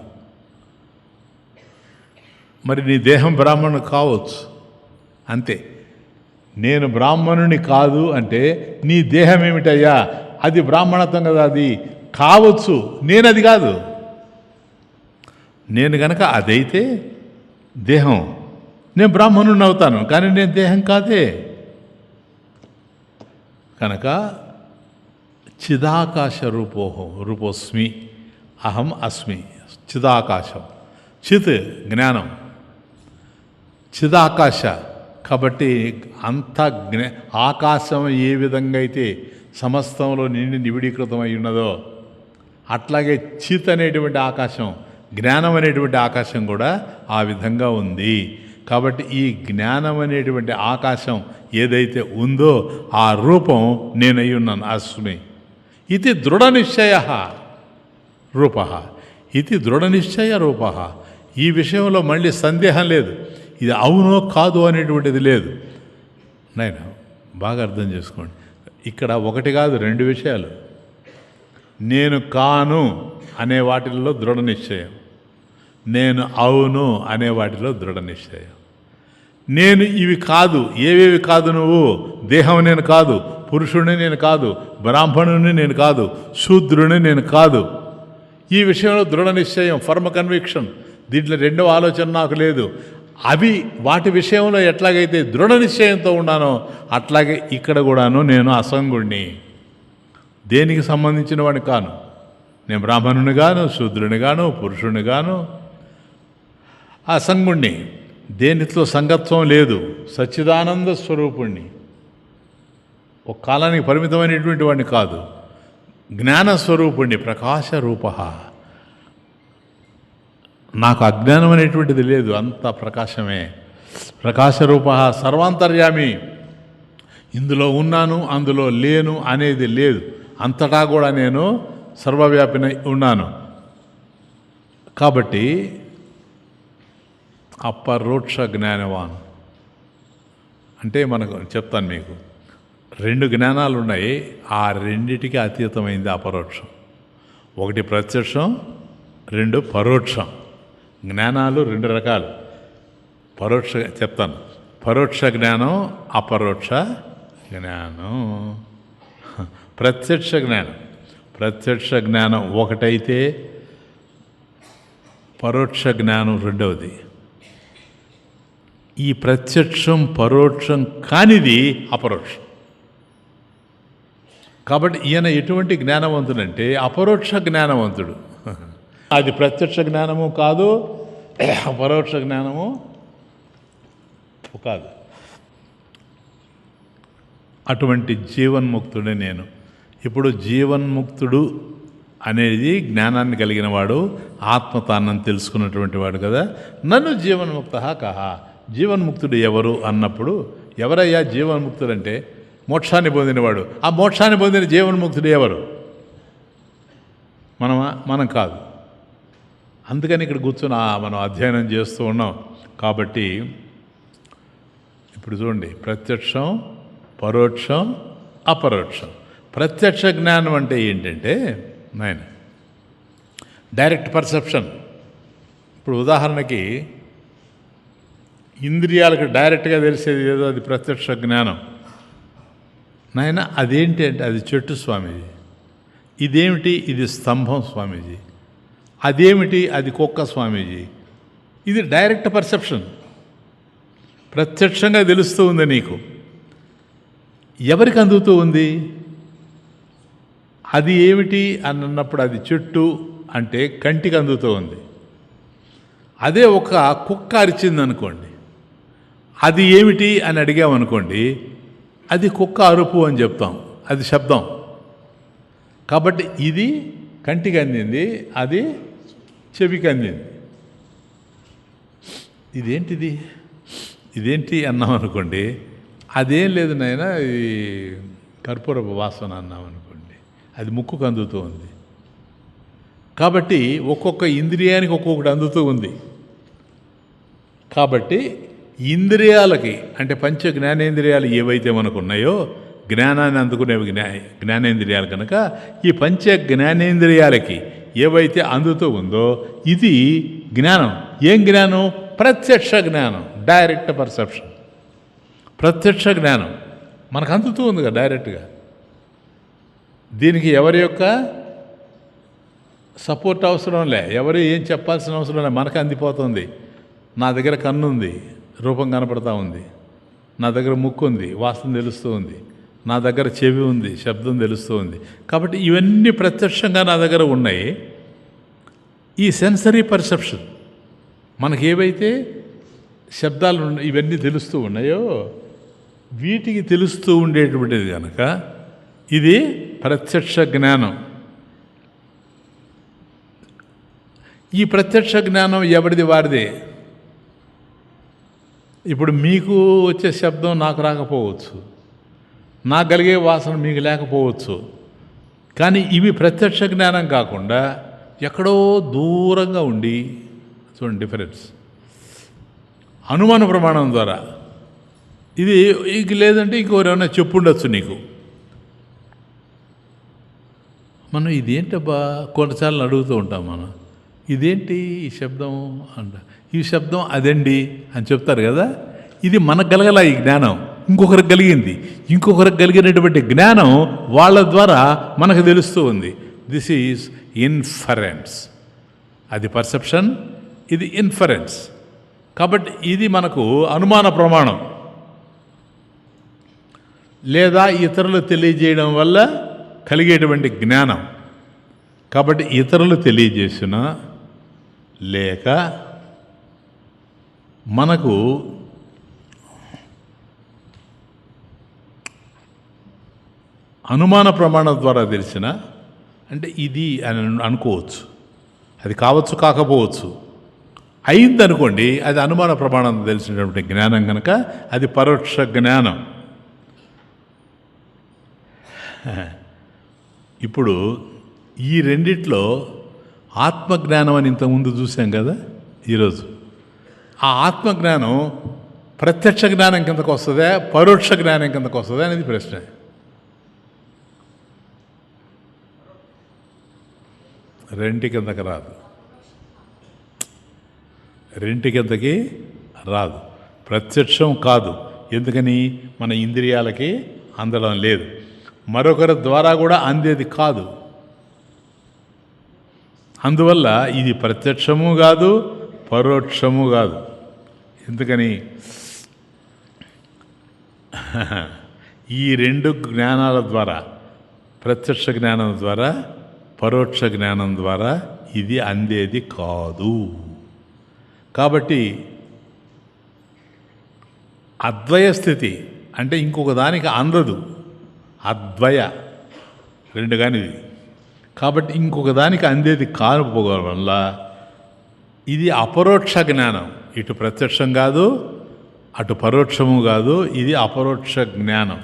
మరి నీ దేహం బ్రాహ్మణుడు కావచ్చు, అంతే. నేను బ్రాహ్మణుని కాదు అంటే నీ దేహం ఏమిటయ్యా? అది బ్రాహ్మణత్వం కదా, అది కావచ్చు, నేను అది కాదు. నేను గనక అదైతే దేహం, నేను బ్రాహ్మణుని అవుతాను, కానీ నేను దేహం కాదే. కనుక చిదాకాశ రూపోస్మి, అహం అస్మి. చిదాకాశం, చిత్ జ్ఞానం, చిదాకాశ. కాబట్టి అంత ఆకాశం ఏ విధంగా అయితే సమస్తంలో నిండి నిబిడీకృతమై ఉన్నదో అట్లాగే చిత్ అనేటువంటి ఆకాశం, జ్ఞానం అనేటువంటి ఆకాశం కూడా ఆ విధంగా ఉంది. కాబట్టి ఈ జ్ఞానం అనేటువంటి ఆకాశం ఏదైతే ఉందో ఆ రూపం నేనై ఉన్నాను. అస్మి ఇది దృఢ నిశ్చయ రూప, ఇది దృఢ నిశ్చయ రూప. ఈ విషయంలో మళ్ళీ సందేహం లేదు, ఇది అవునో కాదు అనేటువంటిది లేదు. నైనా బాగా అర్థం చేసుకోండి, ఇక్కడ ఒకటి కాదు రెండు విషయాలు. నేను కాను అనే వాటిల్లో దృఢ నిశ్చయం, నేను అవును అనే వాటిలో దృఢ నిశ్చయం. నేను ఇవి కాదు, ఏవేవి కాదు? నువ్వు దేహం నేను కాదు, పురుషుడిని నేను కాదు, బ్రాహ్మణుని నేను కాదు, శూద్రుని నేను కాదు. ఈ విషయంలో దృఢ నిశ్చయం, ఫర్మ్ కన్విక్షన్. దీంట్లో రెండవ ఆలోచన నాకు లేదు. అవి వాటి విషయంలో ఎట్లాగైతే దృఢ నిశ్చయంతో ఉన్నానో అట్లాగే ఇక్కడ కూడాను నేను అసంగుణ్ణి, దేనికి సంబంధించిన వాడిని కాను. నేను బ్రాహ్మణుని గాను, శూద్రుని గాను, పురుషుని గాను, అసంగుణ్ణి, దేనితో సంగత్వం లేదు, సచ్చిదానంద స్వరూపుణ్ణి, ఒక కాలానికి పరిమితమైనటువంటి వాడిని కాదు, జ్ఞానస్వరూపుణ్ణి, ప్రకాశరూప. నాకు అజ్ఞానం అనేటువంటిది లేదు, అంత ప్రకాశమే. ప్రకాశరూప సర్వాంతర్యామి, ఇందులో ఉన్నాను అందులో లేను అనేది లేదు, అంతటా కూడా నేను సర్వవ్యాపినై ఉన్నాను. కాబట్టి అపరోక్ష జ్ఞానవాన్ అంటే మనకు చెప్తాను మీకు, రెండు జ్ఞానాలు ఉన్నాయి, ఆ రెండిటికి అతీతమైంది అపరోక్షం. ఒకటి ప్రత్యక్షం, రెండు పరోక్షం. జ్ఞానాలు రెండు రకాలు. పరోక్ష చెప్తాను, పరోక్ష జ్ఞానం, అపరోక్ష జ్ఞానం. ప్రత్యక్ష జ్ఞానం, ప్రత్యక్ష జ్ఞానం ఒకటైతే పరోక్ష జ్ఞానం రెండవది. ఈ ప్రత్యక్షం పరోక్షం కానిది అపరోక్షం. కాబట్టి ఈయన ఎటువంటి జ్ఞానవంతుడంటే అపరోక్ష జ్ఞానవంతుడు. అది ప్రత్యక్ష జ్ఞానము కాదు, పరోక్ష జ్ఞానము కాదు. అటువంటి జీవన్ముక్తుడే నేను. ఇప్పుడు జీవన్ముక్తుడు అనేది జ్ఞానాన్ని కలిగిన వాడు, ఆత్మతాన్నని తెలుసుకున్నటువంటి వాడు కదా. నన్ను జీవన్ముక్త కహ, జీవన్ముక్తుడు ఎవరు అన్నప్పుడు, ఎవరయ్యా జీవన్ముక్తుడు అంటే మోక్షాన్ని పొందినవాడు. ఆ మోక్షాన్ని పొందిన జీవన్ముక్తుడు ఎవరు? మనం కాదు. అందుకని ఇక్కడ కూర్చొని మనం అధ్యయనం చేస్తూ ఉన్నాం. కాబట్టి ఇప్పుడు చూడండి, ప్రత్యక్షం, పరోక్షం, అపరోక్షం. ప్రత్యక్ష జ్ఞానం అంటే ఏంటంటే నేను డైరెక్ట్ పర్సెప్షన్. ఇప్పుడు ఉదాహరణకి ఇంద్రియాలకు డైరెక్ట్గా తెలిసేది ఏదో అది ప్రత్యక్ష జ్ఞానం. నాయన అదేంటి అంటే అది చెట్టు స్వామీజీ, ఇదేమిటి ఇది స్తంభం స్వామీజీ, అదేమిటి అది కుక్క స్వామీజీ. ఇది డైరెక్ట్ పర్సెప్షన్, ప్రత్యక్షంగా తెలుస్తూ ఉంది నీకు. ఎవరికి అందుతూ ఉంది? అది ఏమిటి అని అన్నప్పుడు అది చెట్టు అంటే కంటికి అందుతూ ఉంది. అదే ఒక కుక్క అరిచింది అనుకోండి, అది ఏమిటి అని అడిగామనుకోండి, అది కుక్క అరుపు అని చెప్తాం, అది శబ్దం. కాబట్టి ఇది కంటికి అందింది, అది చెవికి అందింది. ఇదేంటి అన్నాం అనుకోండి, అదేం లేదు నాయన ఇది కర్పూరపు వాసన అన్నాం అనుకోండి, అది ముక్కుకు అందుతూ ఉంది. కాబట్టి ఒక్కొక్క ఇంద్రియానికి ఒక్కొక్కటి అందుతూ ఉంది. కాబట్టి ఇంద్రియాలకి అంటే పంచ జ్ఞానేంద్రియాలు ఏవైతే మనకు ఉన్నాయో, జ్ఞానాన్ని అందుకునేవి జ్ఞానేంద్రియాలు కనుక, ఈ పంచ జ్ఞానేంద్రియాలకి ఏవైతే అందుతూ ఉందో ఇది జ్ఞానం. ఏం జ్ఞానం? ప్రత్యక్ష జ్ఞానం, డైరెక్ట్ పర్సెప్షన్. ప్రత్యక్ష జ్ఞానం మనకు అందుతూ ఉంది కదా డైరెక్ట్గా. దీనికి ఎవరి యొక్క సపోర్ట్ అవసరం లే, ఎవరు ఏం చెప్పాల్సిన అవసరం లే, మనకు అందిపోతుంది. నా దగ్గర కన్ను ఉంది, రూపం కనపడతా ఉంది. నా దగ్గర ముక్కు ఉంది, వాసన తెలుస్తూ ఉంది. నా దగ్గర చెవి ఉంది, శబ్దం తెలుస్తూ ఉంది. కాబట్టి ఇవన్నీ ప్రత్యక్షంగా నా దగ్గర ఉన్నాయి. ఈ సెన్సరీ పర్సెప్షన్ మనకి ఏవైతే శబ్దాలు ఇవన్నీ తెలుస్తూ ఉన్నాయో వీటికి తెలుస్తూ ఉండేటువంటిది కనుక ఇది ప్రత్యక్ష జ్ఞానం. ఈ ప్రత్యక్ష జ్ఞానం ఎవరిది వారిదే. ఇప్పుడు మీకు వచ్చే శబ్దం నాకు రాకపోవచ్చు, నాకు కలిగే వాసన మీకు లేకపోవచ్చు. కానీ ఇవి ప్రత్యక్ష జ్ఞానం కాకుండా ఎక్కడో దూరంగా ఉండి, చూడండి డిఫరెన్స్, అనుమాన ప్రమాణం ద్వారా ఇది ఇంక లేదంటే ఇంకోరేమన్నా చెప్పుండొచ్చు నీకు. మనం ఇదేంటబ్బా కొన్నిసార్లు అడుగుతూ ఉంటాం మనం, ఇదేంటి ఈ శబ్దం అంట, ఈ శబ్దం అదండి అని చెప్తారు కదా. ఇది మనకు కలగల ఈ జ్ఞానం, ఇంకొకరికి కలిగింది. ఇంకొకరికి కలిగినటువంటి జ్ఞానం వాళ్ళ ద్వారా మనకు తెలుస్తూ ఉంది. This is inference. అది పర్సెప్షన్, ఇది ఇన్ఫరెన్స్. కాబట్టి ఇది మనకు అనుమాన ప్రమాణం, లేదా ఇతరులు తెలియజేయడం వల్ల కలిగేటువంటి జ్ఞానం. కాబట్టి ఇతరులు తెలియజేసిన లేక మనకు అనుమాన ప్రమాణం ద్వారా తెలిసిన, అంటే ఇది అని అనుకోవచ్చు. అది కావచ్చు కాకపోవచ్చు. అయిందనుకోండి, అది అనుమాన ప్రమాణం తెలిసినటువంటి జ్ఞానం కనుక అది పరోక్ష జ్ఞానం. ఇప్పుడు ఈ రెండిట్లో ఆత్మజ్ఞానం అని ఇంతకుముందు చూసాం కదా ఈరోజు. ఆ ఆత్మజ్ఞానం ప్రత్యక్ష జ్ఞానం కిందకు వస్తుందా, పరోక్ష జ్ఞానం కిందకు వస్తుందా అనేది ప్రశ్న. రెంటి కిందకి రాదు, రెంటి కిందకి రాదు. ప్రత్యక్షం కాదు, ఎందుకని మన ఇంద్రియాలకి అందడం లేదు, మరొకరి ద్వారా కూడా అందేది కాదు. అందువల్ల ఇది ప్రత్యక్షము కాదు, పరోక్షము కాదు. ఎందుకని ఈ రెండు జ్ఞానాల ద్వారా, ప్రత్యక్ష జ్ఞానం ద్వారా, పరోక్ష జ్ఞానం ద్వారా ఇది అందేది కాదు. కాబట్టి అద్వయ స్థితి అంటే ఇంకొక దానికి అందదు. అద్వయ రెండు కానీ, కాబట్టి ఇంకొక దానికి అందేది కాకపోవడం వల్ల ఇది అపరోక్ష జ్ఞానం. ఇటు ప్రత్యక్షం కాదు, అటు పరోక్షము కాదు, ఇది అపరోక్ష జ్ఞానం.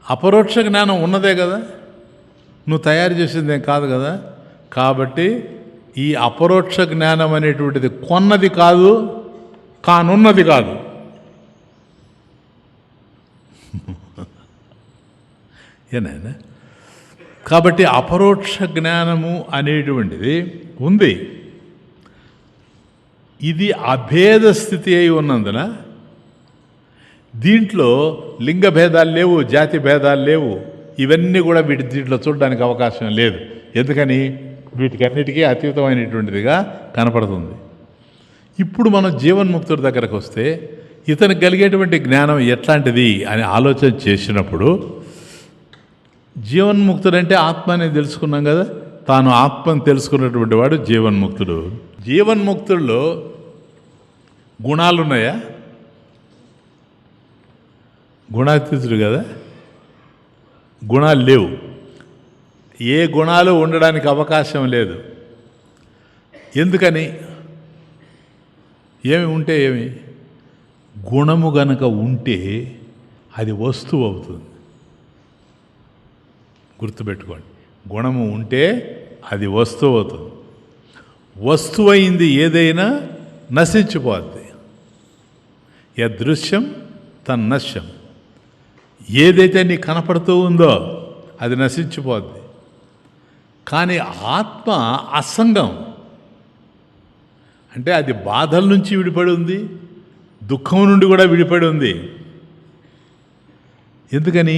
అపరోక్ష జ్ఞానం ఉన్నదే కదా, నువ్వు తయారు చేసిందేం కాదు కదా. కాబట్టి ఈ అపరోక్ష జ్ఞానం అనేటువంటిది కొన్నది కాదు, కానున్నది కాదు. ఏనాయనా? కాబట్టి అపరోక్ష జ్ఞానము అనేటువంటిది ఉంది. ఇది అభేద స్థితి అయి ఉన్నందున దీంట్లో లింగ భేదాలు లేవు, జాతి భేదాలు లేవు. ఇవన్నీ కూడా దీంట్లో చూడడానికి అవకాశం లేదు. ఎందుకని వీటికన్నిటికీ అతీతమైనటువంటిదిగా కనపడుతుంది. ఇప్పుడు మనం జీవన్ముక్తుడి దగ్గరకు వస్తే ఇతనికి కలిగేటువంటి జ్ఞానం ఎట్లాంటిది అని ఆలోచన చేసినప్పుడు, జీవన్ముక్తుడంటే ఆత్మ అనేది తెలుసుకున్నాం కదా, తాను ఆత్మను తెలుసుకున్నటువంటి వాడు జీవన్ముక్తుడు. జీవన్ముక్తుల్లో గుణాలున్నాయా? గుణాతీతుడు కదా, గుణాలు లేవు. ఏ గుణాలు ఉండడానికి అవకాశం లేదు. ఎందుకని? ఏమి ఉంటే ఏమి? గుణము గనక ఉంటే అది వస్తువు అవుతుంది. గుర్తుపెట్టుకోండి, గుణము ఉంటే అది వస్తువు అవుతుంది. వస్తువు అయింది ఏదైనా నశించిపోద్ది. యదృశ్యం తన్నశ్యం. ఏదైతే నీకు కనపడుతూ ఉందో అది నశించిపోద్ది. కానీ ఆత్మ అసంగం, అంటే అది బాధల నుంచి విడిపడి ఉంది, దుఃఖం నుండి కూడా విడిపడి ఉంది. ఎందుకని?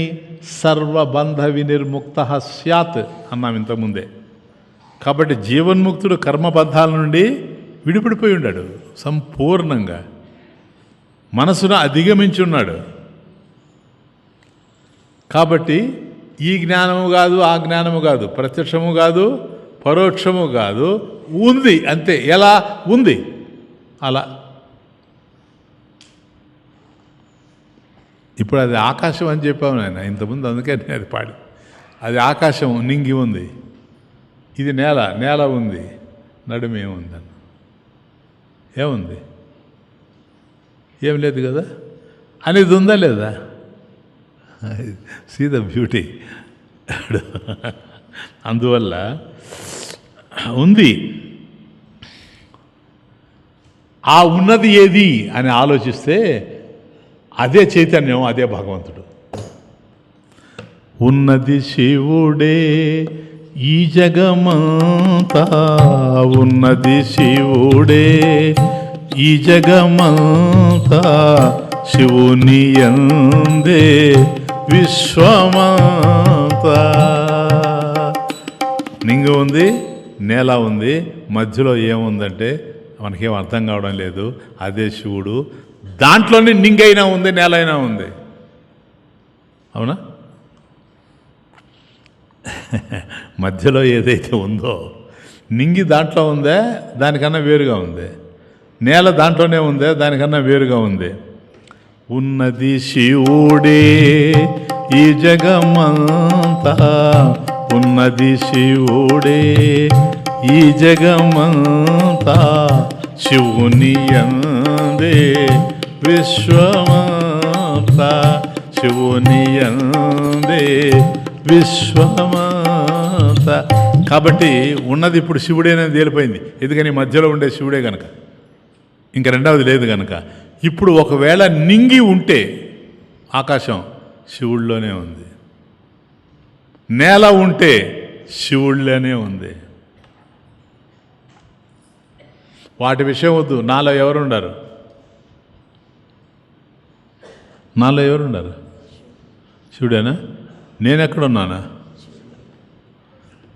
సర్వబంధ వినిర్ముక్త స్యాత్ అన్నాం ఇంతకుముందే. కాబట్టి జీవన్ముక్తుడు కర్మబంధాల నుండి విడిపడిపోయి ఉన్నాడు సంపూర్ణంగా, మనసును అధిగమించి ఉన్నాడు. కాబట్టి ఈ జ్ఞానము కాదు, ఆ జ్ఞానము కాదు, ప్రత్యక్షము కాదు, పరోక్షము కాదు, ఉంది అంతే. ఎలా ఉంది? అలా ఇప్పుడు అది ఆకాశం అని చెప్పాము నాయన ఇంతకుముందు, అందుకే నేను అది పాడి. అది ఆకాశం నింగి ఉంది, ఇది నేల, నేల ఉంది, నడుము ఏముందన్న, ఏముంది? ఏం లేదు కదా అనేది ఉందా లేదా? See the beauty. అందువల్ల ఉంది. ఆ ఉన్నది ఏది అని ఆలోచిస్తే అదే చైతన్యం, అదే భగవంతుడు. ఉన్నది శివుడే ఈ జగమంతా, ఉన్నది శివుడే ఈ జగమంతా, శివుని యందే విశ్వమంతా. నింగి ఉంది, నేల ఉంది, మధ్యలో ఏముందంటే మనకేం అర్థం కావడం లేదు. అదే శివుడు. దాంట్లోనే నింగైనా ఉంది, నేల అయినా ఉంది. అవునా? మధ్యలో ఏదైతే ఉందో నింగి దాంట్లో ఉందే, దానికన్నా వేరుగా ఉంది. నేల దాంట్లోనే ఉందే, దానికన్నా వేరుగా ఉంది. ఉన్నది శివుడే ఈ జగమంతా, ఉన్నది శివుడే ఈ జగమంతా, శివుని యందే విశ్వమంతా, శివుని యందే విశ్వమంతా. కాబట్టి ఉన్నది ఇప్పుడు శివుడేనే తేలిపోయింది. ఎందుకని మధ్యలో ఉండే శివుడే కనుక, ఇంకా రెండవది లేదు కనుక. ఇప్పుడు ఒకవేళ నింగి ఉంటే ఆకాశం శివుడిలోనే ఉంది, నేల ఉంటే శివుడిలోనే ఉంది. వాటి విషయం వద్దు. నాలో ఎవరుండారు? నాలో ఎవరుండారు? శివుడేనా? నేనెక్కడున్నానా?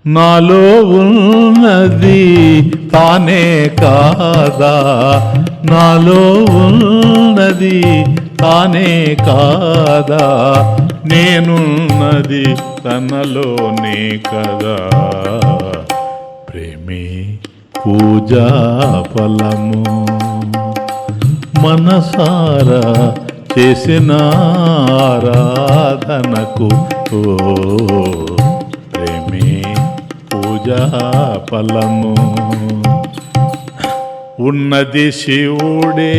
నాలో ఉన్నది తానే కాదా, నాలో ఉన్నది తానే కాదా, నేనున్నది తనలోనే కదా. ప్రేమే పూజా ఫలము, మనసారా చేసిన ఆరాధనకు ఓ ప్రేమే పూజా ఫలము. ఉన్నది శివుడే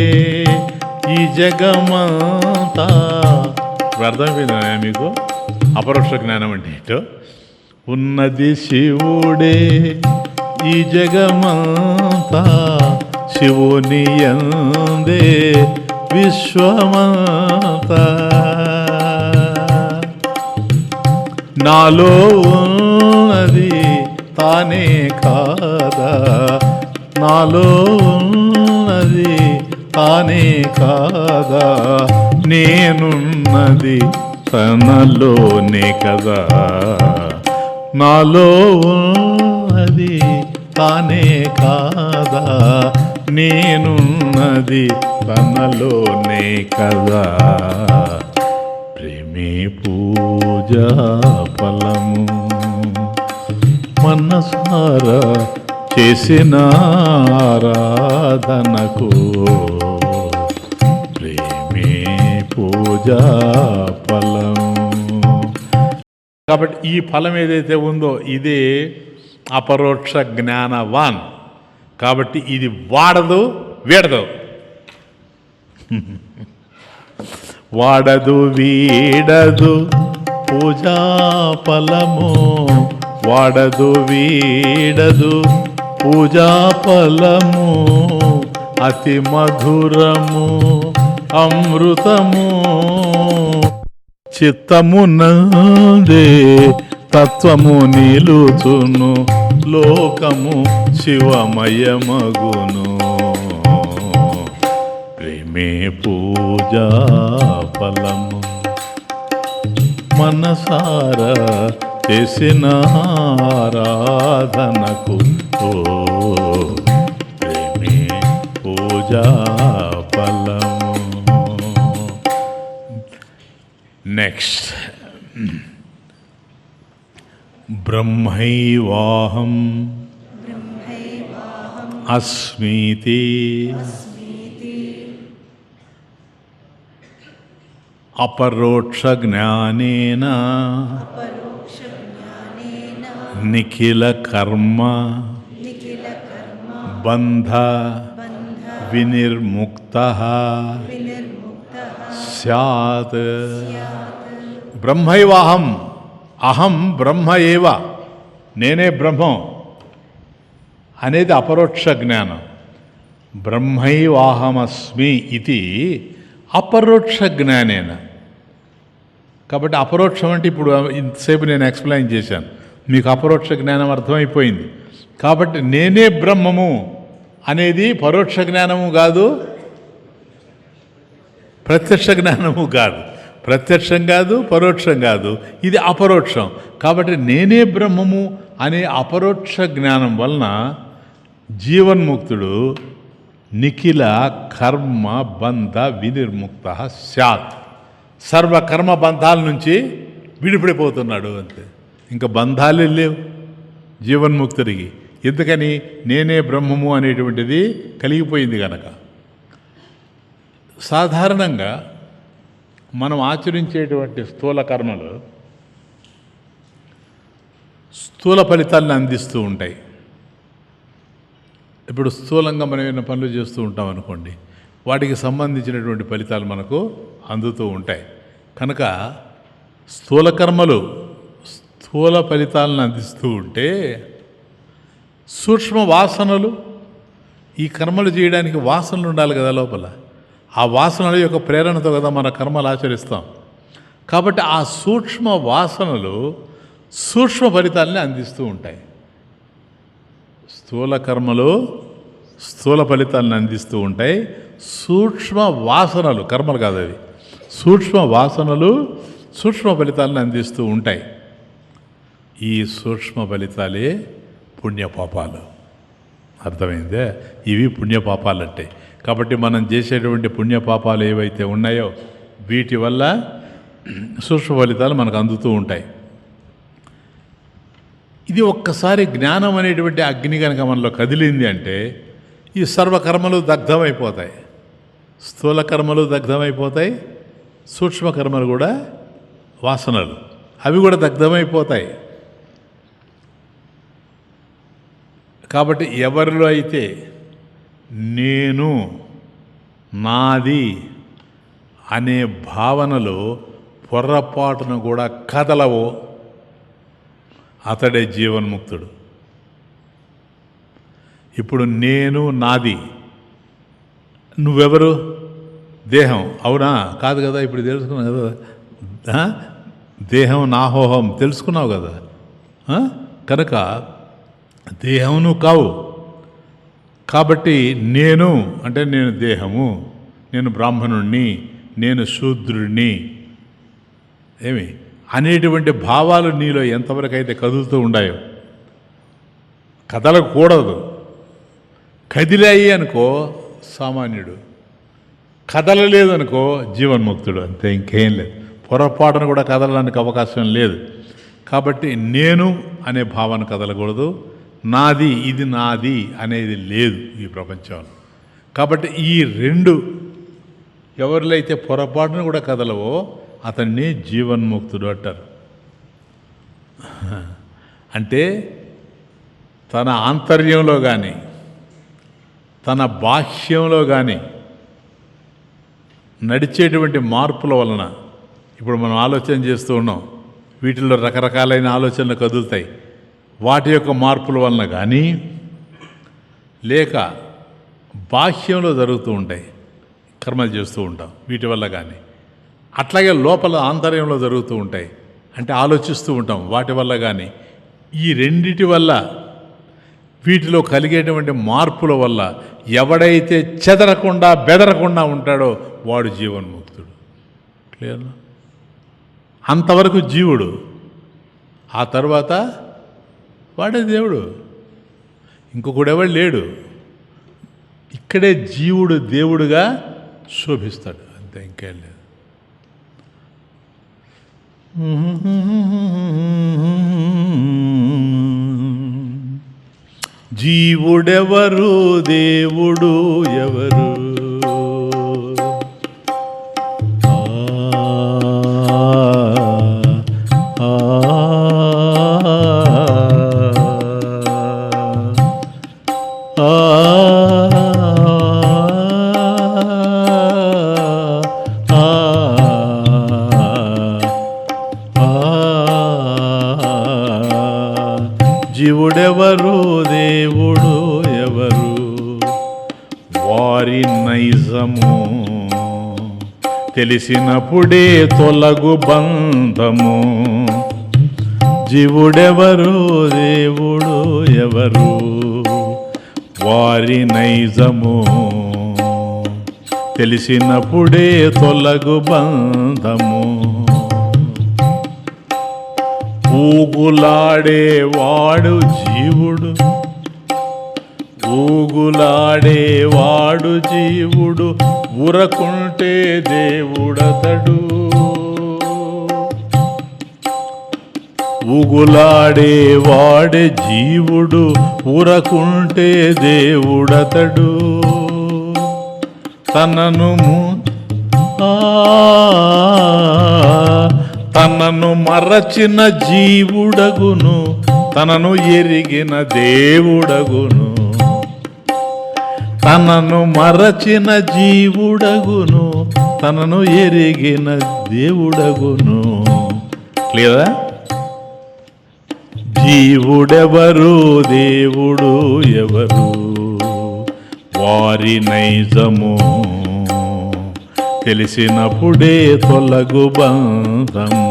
ఈ జగమంతా. అర్థమైపోయిందా మీకు అపరోక్ష జ్ఞానం అంటే ఏంటో? ఉన్నది శివుడే ఈ జగమంతా, శివుని యందే విశ్వమంతా. నాలో ఉన్నది తానే కాదా, నాలో ఉన్నది తానే కాదా, నేనున్నది తనలోనే కదా. నాలో ఉన్నది తానే కాదా, నేనున్నది తనలోనే కదా. ప్రేమే పూజా ఫలము, మనసారా చేసిన ఆరాధనకు ప్రేమే పూజా ఫలము. కాబట్టి ఈ ఫలం ఏదైతే ఉందో ఇదే అపరోక్ష జ్ఞానవాన్. కాబట్టి ఇది వాడదు, వీడదు. వాడదు వీడదు పూజా ఫలము, వాడదు వీడదు పూజా ఫలము, అతి మధురము అమృతము, చిత్తమునందే తత్వము నిలుచును, లోకము శివమయమగును. ప్రేమే పూజా ఫలము, మనసారా చేసిన ఆరాధనకు ఓ ప్రేమే పూజా ఫలము. నెక్స్ట్, బ్రహ్మైవాహం అస్మీతి అపరోక్ష జ్ఞానేన నిఖిల కర్మ బంధ వినిర్ముక్తః స్యాత్. బ్రహ్మైవాహం, అహం బ్రహ్మ ఏవ, నేనే బ్రహ్మం అనేది అపరోక్ష జ్ఞానం. బ్రహ్మైవాహమస్మి ఇది అపరోక్ష జ్ఞానేన. కాబట్టి అపరోక్షం అంటే ఇప్పుడు ఇంతసేపు నేను ఎక్స్ప్లెయిన్ చేశాను, మీకు అపరోక్ష జ్ఞానం అర్థమైపోయింది. కాబట్టి నేనే బ్రహ్మము అనేది పరోక్ష జ్ఞానము కాదు, ప్రత్యక్ష జ్ఞానము కాదు. ప్రత్యక్షం కాదు, పరోక్షం కాదు, ఇది అపరోక్షం. కాబట్టి నేనే బ్రహ్మము అనే అపరోక్ష జ్ఞానం వలన జీవన్ముక్తుడు నిఖిల కర్మ బంధ వినిర్ముక్త స్యాత్. సర్వకర్మ బంధాల నుంచి విడిపడిపోతున్నాడు అంతే. ఇంకా బంధాలే లేవు జీవన్ముక్తుడికి. ఎందుకని? నేనే బ్రహ్మము అనేటువంటిది కలిగిపోయింది కనుక. సాధారణంగా మనం ఆచరించేటువంటి స్థూల కర్మలు స్థూల ఫలితాలను అందిస్తూ ఉంటాయి. ఇప్పుడు స్థూలంగా మనం ఏమైనా పనులు చేస్తూ ఉంటాం అనుకోండి, వాటికి సంబంధించినటువంటి ఫలితాలు మనకు అందుతూ ఉంటాయి. కనుక స్థూల కర్మలు స్థూల ఫలితాలను అందిస్తూ ఉంటే, సూక్ష్మ వాసనలు, ఈ కర్మలు చేయడానికి వాసనలు ఉండాలి కదా లోపల. ఆ వాసనల యొక్క ప్రేరణతో కదా మన కర్మలు ఆచరిస్తాం. కాబట్టి ఆ సూక్ష్మ వాసనలు సూక్ష్మ ఫలితాలని అందిస్తూ ఉంటాయి. స్థూల కర్మలు స్థూల ఫలితాలను అందిస్తూ ఉంటాయి. సూక్ష్మ వాసనలు, కర్మలు కాదు అవి, సూక్ష్మ వాసనలు సూక్ష్మ ఫలితాలను అందిస్తూ ఉంటాయి. ఈ సూక్ష్మ ఫలితాలే పుణ్యపాపాలు. అర్థమైందే? ఇవి పుణ్యపాపాలు అంటే. కాబట్టి మనం చేసేటువంటి పుణ్యపాపాలు ఏవైతే ఉన్నాయో వీటి వల్ల సూక్ష్మ ఫలితాలు మనకు అందుతూ ఉంటాయి. ఇది ఒక్కసారి జ్ఞానం అనేటువంటి అగ్ని కనుక మనలో కదిలింది అంటే ఈ సర్వకర్మలు దగ్ధమైపోతాయి. స్థూల కర్మలు దగ్ధమైపోతాయి, సూక్ష్మ కర్మలు కూడా, వాసనలు అవి కూడా దగ్ధమైపోతాయి. కాబట్టి ఎవరిలో అయితే నేను, నాది అనే భావనలు పొర్రపాటును కూడా కదలవో అతడే జీవన్ముక్తుడు. ఇప్పుడు నేను, నాది, నువ్వెవరు? దేహం. అవునా? కాదు కదా. ఇప్పుడు తెలుసుకున్నావు కదా, దేహం నాహోహం తెలుసుకున్నావు కదా. కనుక దేహం నువ్వు కావు. కాబట్టి నేను అంటే నేను దేహము, నేను బ్రాహ్మణుణ్ణి, నేను శూద్రుణ్ణి ఏమి అనేటువంటి భావాలు నీలో ఎంతవరకు అయితే కదులుతూ ఉన్నాయో, కదలకూడదు. కదిలాయి అనుకో సామాన్యుడు, కదలలేదనుకో జీవన్ముక్తుడు. అంతే, ఇంకేం లేదు. పొరపాటును కూడా కదలడానికి అవకాశం లేదు. కాబట్టి నేను అనే భావన కదలకూడదు, నాది, ఇది నాది అనేది లేదు ఈ ప్రపంచంలో. కాబట్టి ఈ రెండు ఎవరిలో అయితే పొరపాటును కూడా కదలవో అతన్ని జీవన్ముక్తుడు అంటారు. అంటే తన ఆంతర్యంలో కానీ తన బాహ్యంలో కానీ నడిచేటువంటి మార్పుల వలన, ఇప్పుడు మనం ఆలోచన చేస్తూ ఉన్నాం, వీటిల్లో రకరకాలైన ఆలోచనలు కదులుతాయి. వాటి యొక్క మార్పుల వలన కానీ, లేక బాహ్యంలో జరుగుతూ ఉంటాయి, కర్మలు చేస్తూ ఉంటాం, వీటి వల్ల కానీ, అట్లాగే లోపల ఆంతర్యంలో జరుగుతూ ఉంటాయి, అంటే ఆలోచిస్తూ ఉంటాం, వాటి వల్ల కానీ, ఈ రెండిటి వల్ల, వీటిలో కలిగేటువంటి మార్పుల వల్ల ఎవడైతే చెదరకుండా బెదరకుండా ఉంటాడో వాడు జీవన్ముక్తుడు. క్లియర్? అంతవరకు జీవుడు, ఆ తర్వాత వాడే దేవుడు. ఇంకొకడెవడు లేడు. ఇక్కడే జీవుడు దేవుడుగా శోభిస్తాడు, అంతే, ఇంకేం లేదు. జీవుడెవరు, దేవుడు ఎవరు? జీవుడెవరు దేవుడు ఎవరు వారి నైజము తెలిసినప్పుడే తొలగు బంధము. జీవుడెవరు దేవుడు ఎవరు వారి నైజము తెలిసినప్పుడే తొలగు బంధము. ఊగులాడేవాడు జీవుడు ఊగులాడేవాడు జీవుడు ఊరకుంటే దేవుడతడు. ఊగులాడేవాడే జీవుడు ఊరకుంటే దేవుడతడు. తనను మరచిన జీవుడగును తనను ఎరిగిన దేవుడగును. తనను మరచిన జీవుడగును తనను ఎరిగిన దేవుడగును. లేదా జీవుడెవరు దేవుడు ఎవరు వారి నైజము తెలిసినప్పుడే తొలగు బంధము.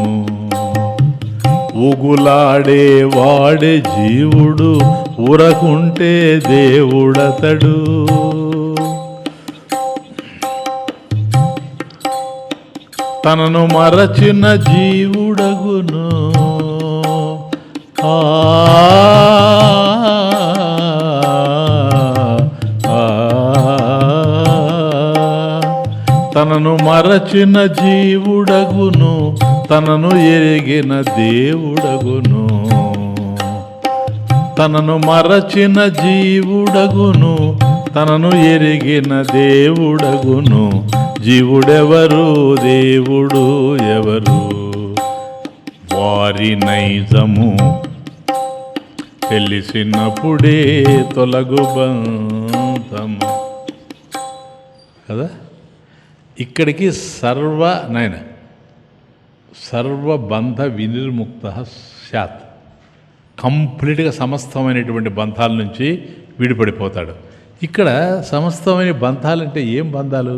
ఊగులాడేవాడే జీవుడు ఊరకుంటే దేవుడతడు. తనను మరచిన జీవుడగును తనను మరచిన జీవుడగును తనను ఎరిగిన దేవుడగును. తనను మరచిన జీవుడగును తనను ఎరిగిన దేవుడగును. జీవుడెవరు దేవుడు ఎవరు వారి నైజము తెలిసినప్పుడే తొలగు బంధము. కదా ఇక్కడికి సర్వబంధ వినిర్ముక్త స్యాత్. కంప్లీట్గా సమస్తమైనటువంటి బంధాల నుంచి విడిపడిపోతాడు. ఇక్కడ సమస్తమైన బంధాలంటే ఏం బంధాలు?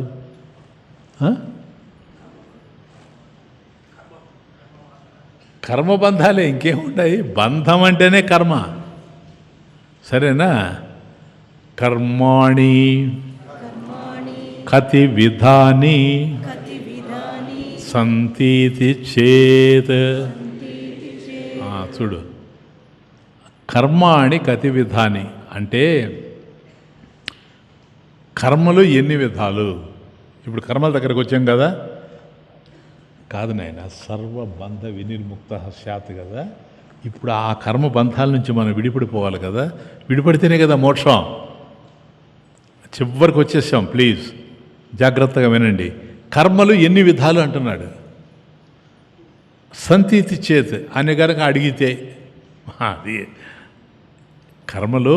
కర్మబంధాలే, ఇంకేముంటాయి? బంధం అంటేనే కర్మ. సరేనా? కర్మాణి కతి విధాని సంతీతి చేత్. చూడు, కర్మాణి కతి విధాని అంటే కర్మలు ఎన్ని విధాలు. ఇప్పుడు కర్మల దగ్గరకు వచ్చాం కదా. కాదు నాయన, సర్వబంధ వినిర్ముక్త స్యాత్ కదా. ఇప్పుడు ఆ కర్మ బంధాల నుంచి మనం విడిపడిపోవాలి కదా. విడిపడితేనే కదా మోక్షం. చివరికి వచ్చేసాం. ప్లీజ్ జాగ్రత్తగా వినండి. కర్మలు ఎన్ని విధాలు అంటున్నాడు. సంతీతి చేత్ అనే కనుక అడిగితే అది కర్మలు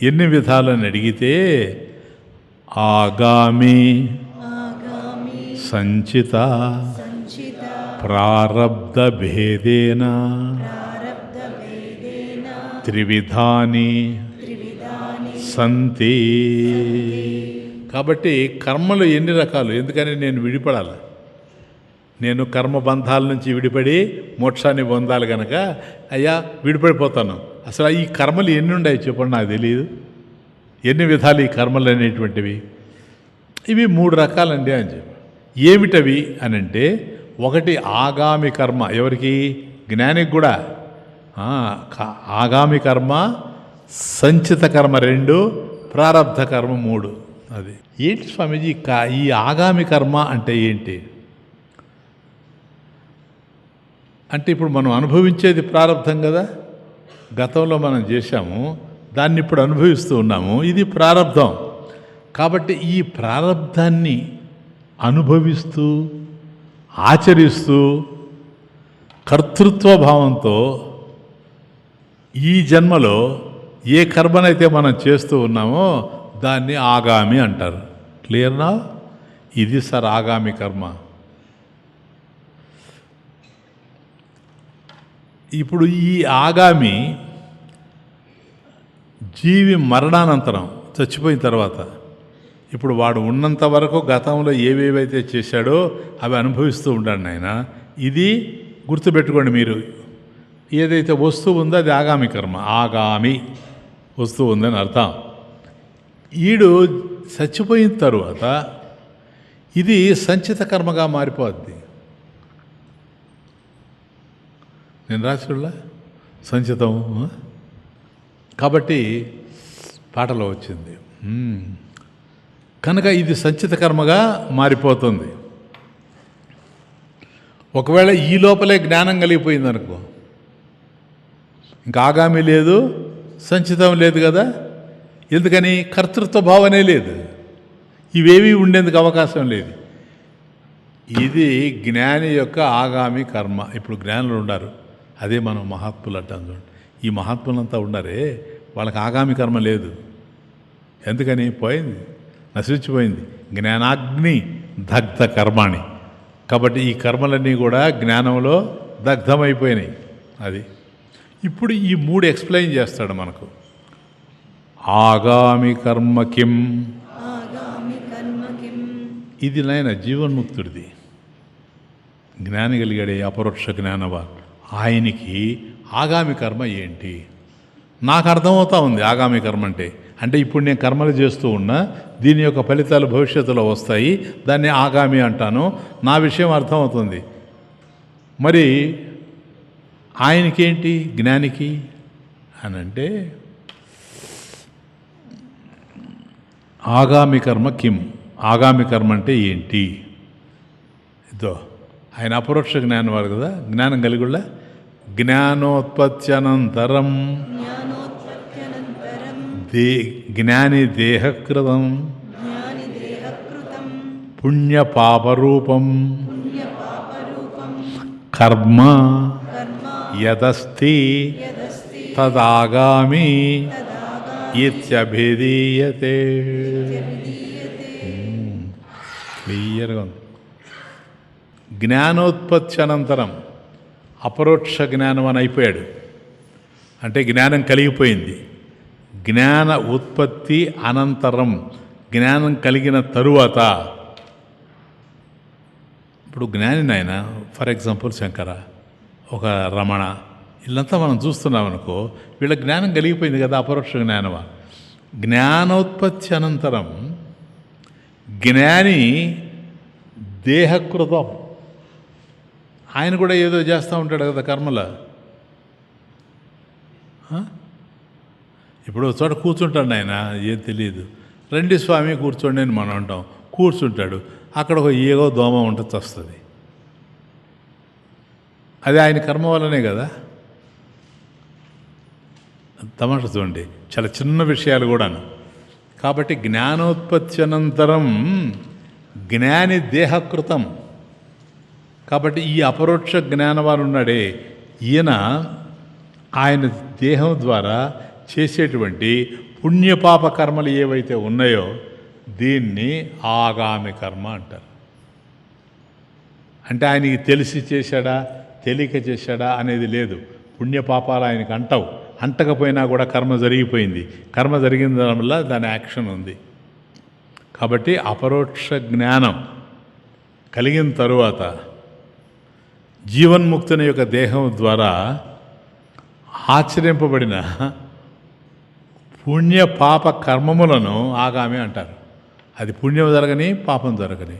ఎన్ని విధాలు అని అడిగితే ఆగామి సంచిత ప్రారబ్ధ భేదేన త్రివిధాని సంతి. కాబట్టి కర్మలు ఎన్ని రకాలు? ఎందుకని నేను విడిపడాలి. నేను కర్మబంధాల నుంచి విడిపడి మోక్షాన్ని పొందాలి కనుక అయ్యా విడిపడిపోతాను. అసలు ఈ కర్మలు ఎన్ని ఉన్నాయి చెప్పండి, నాకు తెలియదు. ఎన్ని విధాలు ఈ కర్మలు అనేటువంటివి? ఇవి 3 రకాలండి అని చెప్పి. ఏమిటవి అని అంటే, ఒకటి ఆగామి కర్మ. ఎవరికి? జ్ఞానికి కూడా. ఆగామి కర్మ, సంచిత కర్మ 2, ప్రారబ్ధ కర్మ 3. అది ఏంటి స్వామీజీ ఈ ఆగామి కర్మ అంటే ఏంటి అంటే, ఇప్పుడు మనం అనుభవించేది ప్రారబ్ధం కదా. గతంలో మనం చేశాము, దాన్ని ఇప్పుడు అనుభవిస్తూ ఉన్నాము. ఇది ప్రారబ్ధం. కాబట్టి ఈ ప్రారబ్ధాన్ని అనుభవిస్తూ ఆచరిస్తూ కర్తృత్వ భావంతో ఈ జన్మలో ఏ కర్మనైతే మనం చేస్తూ ఉన్నామో దాన్ని ఆగామి అంటారు. క్లియర్నా? ఇది సార్ ఆగామి కర్మ. ఇప్పుడు ఈ ఆగామి జీవి మరణానంతరం చచ్చిపోయిన తర్వాత ఇప్పుడు వాడు ఉన్నంత వరకు గతంలో ఏవేవైతే చేశాడో అవి అనుభవిస్తూ ఉంటాడు ఆయన. ఇది గుర్తుపెట్టుకోండి మీరు. ఏదైతే వస్తువు ఉందో అది ఆగామి కర్మ. ఆగామి వస్తువు ఉందని అర్థం. ఈడు చచ్చిపోయిన తరువాత ఇది సంచిత కర్మగా మారిపోద్ది. నేను రాసులా సంచితం. కాబట్టి పాటలో వచ్చింది. కనుక ఇది సంచిత కర్మగా మారిపోతుంది. ఒకవేళ ఈ లోపలే జ్ఞానం కలిగిపోయింది అనుకో, ఇంకా ఆగామి లేదు, సంచితం లేదు కదా. ఎందుకని? కర్తృత్వ భావనే లేదు, ఇవేవి ఉండేందుకు అవకాశం లేదు. ఇది జ్ఞాని యొక్క ఆగామి కర్మ. ఇప్పుడు జ్ఞానులు ఉన్నారు, అదే మనం మహాత్ములు అంటాం చూడండి. ఈ మహాత్ములంతా ఉన్నారే, వాళ్ళకి ఆగామి కర్మ లేదు. ఎందుకని? పోయింది, నశించిపోయింది. జ్ఞానాగ్ని దగ్ధ కర్మాణి. కాబట్టి ఈ కర్మలన్నీ కూడా జ్ఞానంలో దగ్ధమైపోయినాయి. అది ఇప్పుడు ఈ 3 ఎక్స్ప్లెయిన్ చేస్తాడు మనకు. ఆగామి కర్మ కిం, ఇది నాయన జీవన్ముక్తుడిది. జ్ఞాని కలిగాడే అపరోక్ష జ్ఞానవా, ఆయనకి ఆగామి కర్మ ఏంటి? నాకు అర్థమవుతా ఉంది ఆగామి కర్మ అంటే ఇప్పుడు నేను కర్మలు చేస్తూ ఉన్నా, దీని యొక్క ఫలితాలు భవిష్యత్తులో వస్తాయి, దాన్ని ఆగామి అంటాను. నా విషయం అర్థమవుతుంది. మరి ఆయనకేంటి, జ్ఞానికి అని అంటే ఆగామి కర్మ కిం, ఆగామి కర్మ అంటే ఏంటి? ఇదో ఆయన అపరోక్ష జ్ఞానం వారు కదా, జ్ఞానం కలిగుళ్ళ. జ్ఞానోత్పత్త్యనంతరం జ్ఞాని దేహకృతం పుణ్యపాపరూపం కర్మ యదస్తి తదాగామి ఇత్యభిధీయతే. క్లియర్గా ఉంది. జ్ఞానోత్పత్తి అనంతరం అపరోక్ష జ్ఞానం అని అయిపోయాడు, అంటే జ్ఞానం కలిగిపోయింది. జ్ఞాన ఉత్పత్తి అనంతరం, జ్ఞానం కలిగిన తరువాత, ఇప్పుడు జ్ఞాని నాయన ఫర్ ఎగ్జాంపుల్ శంకర, ఒక రమణ, వీళ్ళంతా మనం చూస్తున్నాం అనుకో, వీళ్ళ జ్ఞానం కలిగిపోయింది కదా, అపరోక్ష జ్ఞానమా. జ్ఞానోత్పత్తి అనంతరం జ్ఞాని దేహకృతం, ఆయన కూడా ఏదో చేస్తూ ఉంటాడు కదా కర్మల. ఇప్పుడు ఒక చోట కూర్చుంటాడు ఆయన, ఏం తెలియదు, రండి స్వామి కూర్చోండి అని మనం అంటాం. కూర్చుంటాడు, అక్కడ ఒక ఏగో దోమ ఉంటుంది వస్తుంది, అది ఆయన కర్మ వల్లనే కదా. తమాషా చూడండి, చాలా చిన్న విషయాలు కూడాను. కాబట్టి జ్ఞానోత్పత్తి అనంతరం జ్ఞాని దేహకృతం. కాబట్టి ఈ అపరోక్ష జ్ఞానవారు ఉన్నాడే, ఈయన ఆయన దేహం ద్వారా చేసేటువంటి పుణ్యపాప కర్మలు ఏవైతే ఉన్నాయో దీన్ని ఆగామి కర్మ అంటారు. అంటే ఆయనకి తెలిసి చేశాడా తెలియక చేశాడా అనేది లేదు. పుణ్యపాపాలు ఆయనకి అంటవు, అంటకపోయినా కూడా కర్మ జరిగిపోయింది. కర్మ జరిగిన వల్ల దాని యాక్షన్ ఉంది. కాబట్టి అపరోక్ష జ్ఞానం కలిగిన తరువాత జీవన్ముక్తుని యొక్క దేహం ద్వారా ఆచరింపబడిన పుణ్య పాప కర్మములను ఆగామి అంటారు. అది పుణ్యం జరగని పాపం జరగని,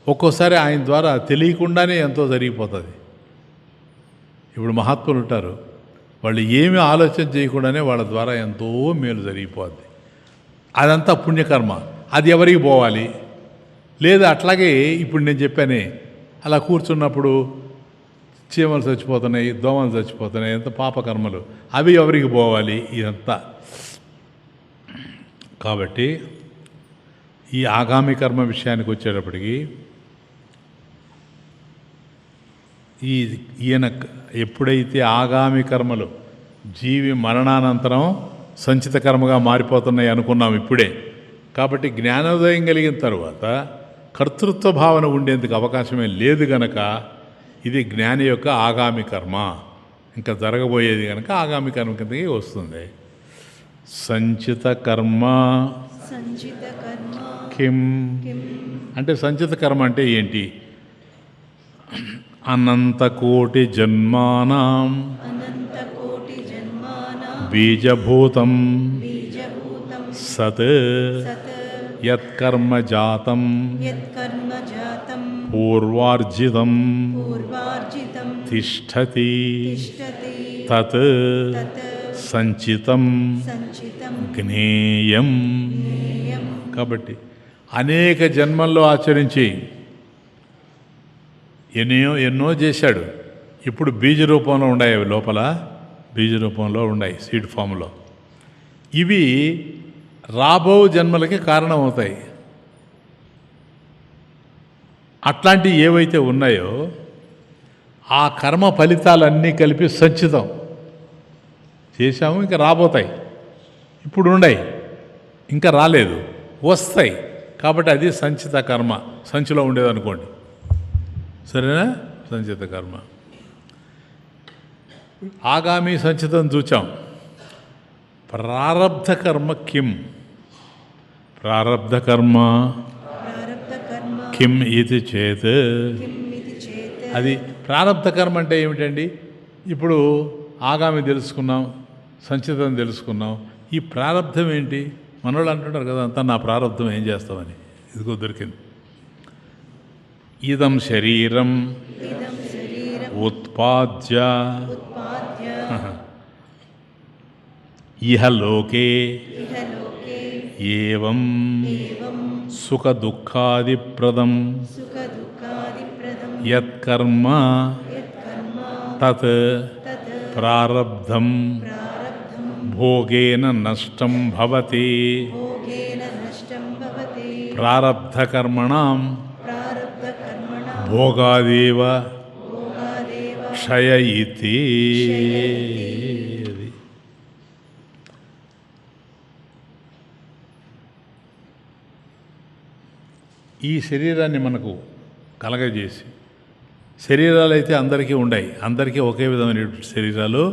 ఒక్కోసారి ఆయన ద్వారా తెలియకుండానే ఎంతో జరిగిపోతుంది. ఇప్పుడు మహాత్ములు ఉంటారు, వాళ్ళు ఏమీ ఆలోచన చేయకుండానే వాళ్ళ ద్వారా ఎంతో మేలు జరిగిపోద్ది. అదంతా పుణ్యకర్మ. అది ఎవరికి పోవాలి? లేదా అట్లాగే ఇప్పుడు నేను చెప్పానే, అలా కూర్చున్నప్పుడు చీమలు చచ్చిపోతున్నాయి, దోమలు చచ్చిపోతున్నాయి, ఎంత పాపకర్మలు, అవి ఎవరికి పోవాలి? ఇదంతా. కాబట్టి ఈ ఆగామి కర్మ విషయానికి వచ్చేటప్పటికి ఈయన ఎప్పుడైతే ఆగామి కర్మలు జీవి మరణానంతరం సంచిత కర్మగా మారిపోతున్నాయి అనుకున్నాం ఇప్పుడే. కాబట్టి జ్ఞానోదయం కలిగిన తర్వాత కర్తృత్వ భావన ఉండేందుకు అవకాశమే లేదు గనక ఇది జ్ఞాని యొక్క ఆగామి కర్మ. ఇంకా జరగబోయేది కనుక ఆగామి కర్మ కిందకి వస్తుంది. సంచిత కర్మ కిం. అంటే సంచిత కర్మ అంటే ఏంటి? అనంతకోటి జన్మానాం బీజభూతం సత్ యత్కర్మ జాతం పూర్వార్జితం తిష్టతి తత్ సంచితం జ్ఞేయం. కాబట్టి అనేక జన్మల్లో ఆచరించి ఎన్నో చేశాడు. ఇప్పుడు బీజ రూపంలో ఉన్నాయి, అవి లోపల బీజ రూపంలో ఉన్నాయి, సీడ్ ఫామ్లో. ఇవి రాబో జన్మలకి కారణమవుతాయి. అట్లాంటివి ఏవైతే ఉన్నాయో ఆ కర్మ ఫలితాలన్నీ కలిపి సంచితం చేశాము, ఇంకా రాబోతాయి. ఇప్పుడు ఉన్నాయి, ఇంకా రాలేదు, వస్తాయి. కాబట్టి అది సంచిత కర్మ, సంచిలో ఉండేదనుకోండి. సరేనా? సంచిత కర్మ. ఆగామి సంచితం చూచాం. ప్రారబ్ధ కర్మ కిం? ప్రారబ్ధ కర్మ కిం ఇది చేత్. అది ప్రారబ్ధ కర్మ అంటే ఏమిటండి? ఇప్పుడు ఆగామి తెలుసుకున్నాం, సంచితం తెలుసుకున్నాం. ఈ ప్రారబ్ధం ఏంటి? మనోళ్ళు అంటుంటారు కదా, అంతా నా ప్రారబ్ధం, ఏం చేస్తామని. ఇదిగో దొరికింది. ఇదం శరీరం ఉత్పాద్య ఇహ లోకే ఏవం సుఖ దుఃఖాదిప్రదం యత్కర్మ తత్ ప్రారబ్ధం భోగేన నష్టం భవతి. ప్రారబ్ధకర్మణాం భోగాదేవ క్షయ ఇతి. ఈ శరీరాన్ని మనకు కలగజేసి, శరీరాలు అయితే అందరికీ ఉన్నాయి, అందరికీ ఒకే విధమైనటువంటి శరీరాలు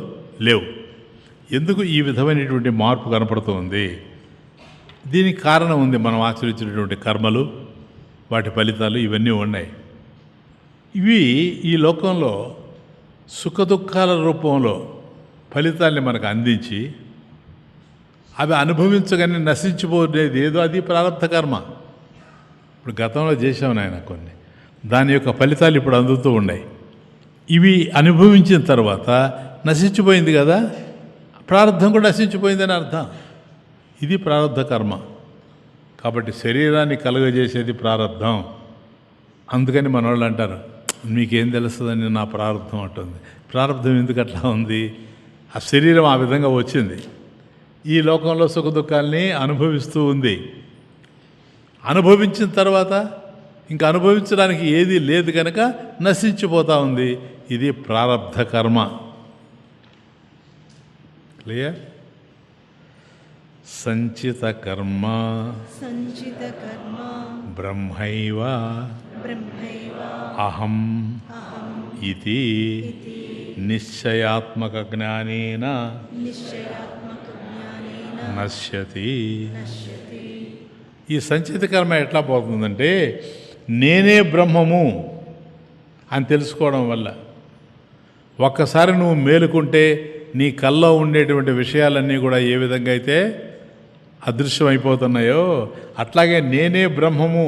లేవు. ఎందుకు ఈ విధమైనటువంటి మార్పు కనపడుతుంది? దీనికి కారణం ఉంది. మనం ఆచరించినటువంటి కర్మలు, వాటి ఫలితాలు ఇవన్నీ ఉన్నాయి. ఇవి ఈ లోకంలో సుఖదుఖాల రూపంలో ఫలితాల్ని మనకు అందించి అవి అనుభవించగానే నశించిపోయేది ఏదో, అది ప్రారబ్ధ కర్మ. ఇప్పుడు గతంలో చేసాం నాయన కొన్ని, దాని యొక్క ఫలితాలు ఇప్పుడు అందుతూ ఉన్నాయి. ఇవి అనుభవించిన తర్వాత నశించిపోయింది కదా, ప్రారంధం కూడా నశించిపోయిందని అర్థం. ఇది ప్రారంధ కర్మ. కాబట్టి శరీరాన్ని కలుగజేసేది ప్రారంధం. అందుకని మన వాళ్ళు అంటారు, మీకేం తెలుస్తుందని నా ప్రారంధం అంటుంది. ప్రారంధం ఎందుకు అట్లా ఉంది? ఆ శరీరం ఆ విధంగా వచ్చింది, ఈ లోకంలో సుఖ దుఃఖాల్ని అనుభవిస్తూ ఉంది. అనుభవించిన తర్వాత ఇంకా అనుభవించడానికి ఏదీ లేదు కనుక నశించిపోతూ ఉంది. ఇది ప్రారబ్ధ కర్మ. క్లియర్? సంచిత కర్మ బ్రహ్మైవ అహం ఇది నిశ్చయాత్మక జ్ఞానేన నశ్యతి. ఈ సంచిత కర్మ ఎట్లా పోతుందంటే, నేనే బ్రహ్మము అని తెలుసుకోవడం వల్ల. ఒక్కసారి నువ్వు మేలుకుంటే నీ కల్లో ఉండేటువంటి విషయాలన్నీ కూడా ఏ విధంగా అయితే అదృశ్యమైపోతున్నాయో, అట్లాగే నేనే బ్రహ్మము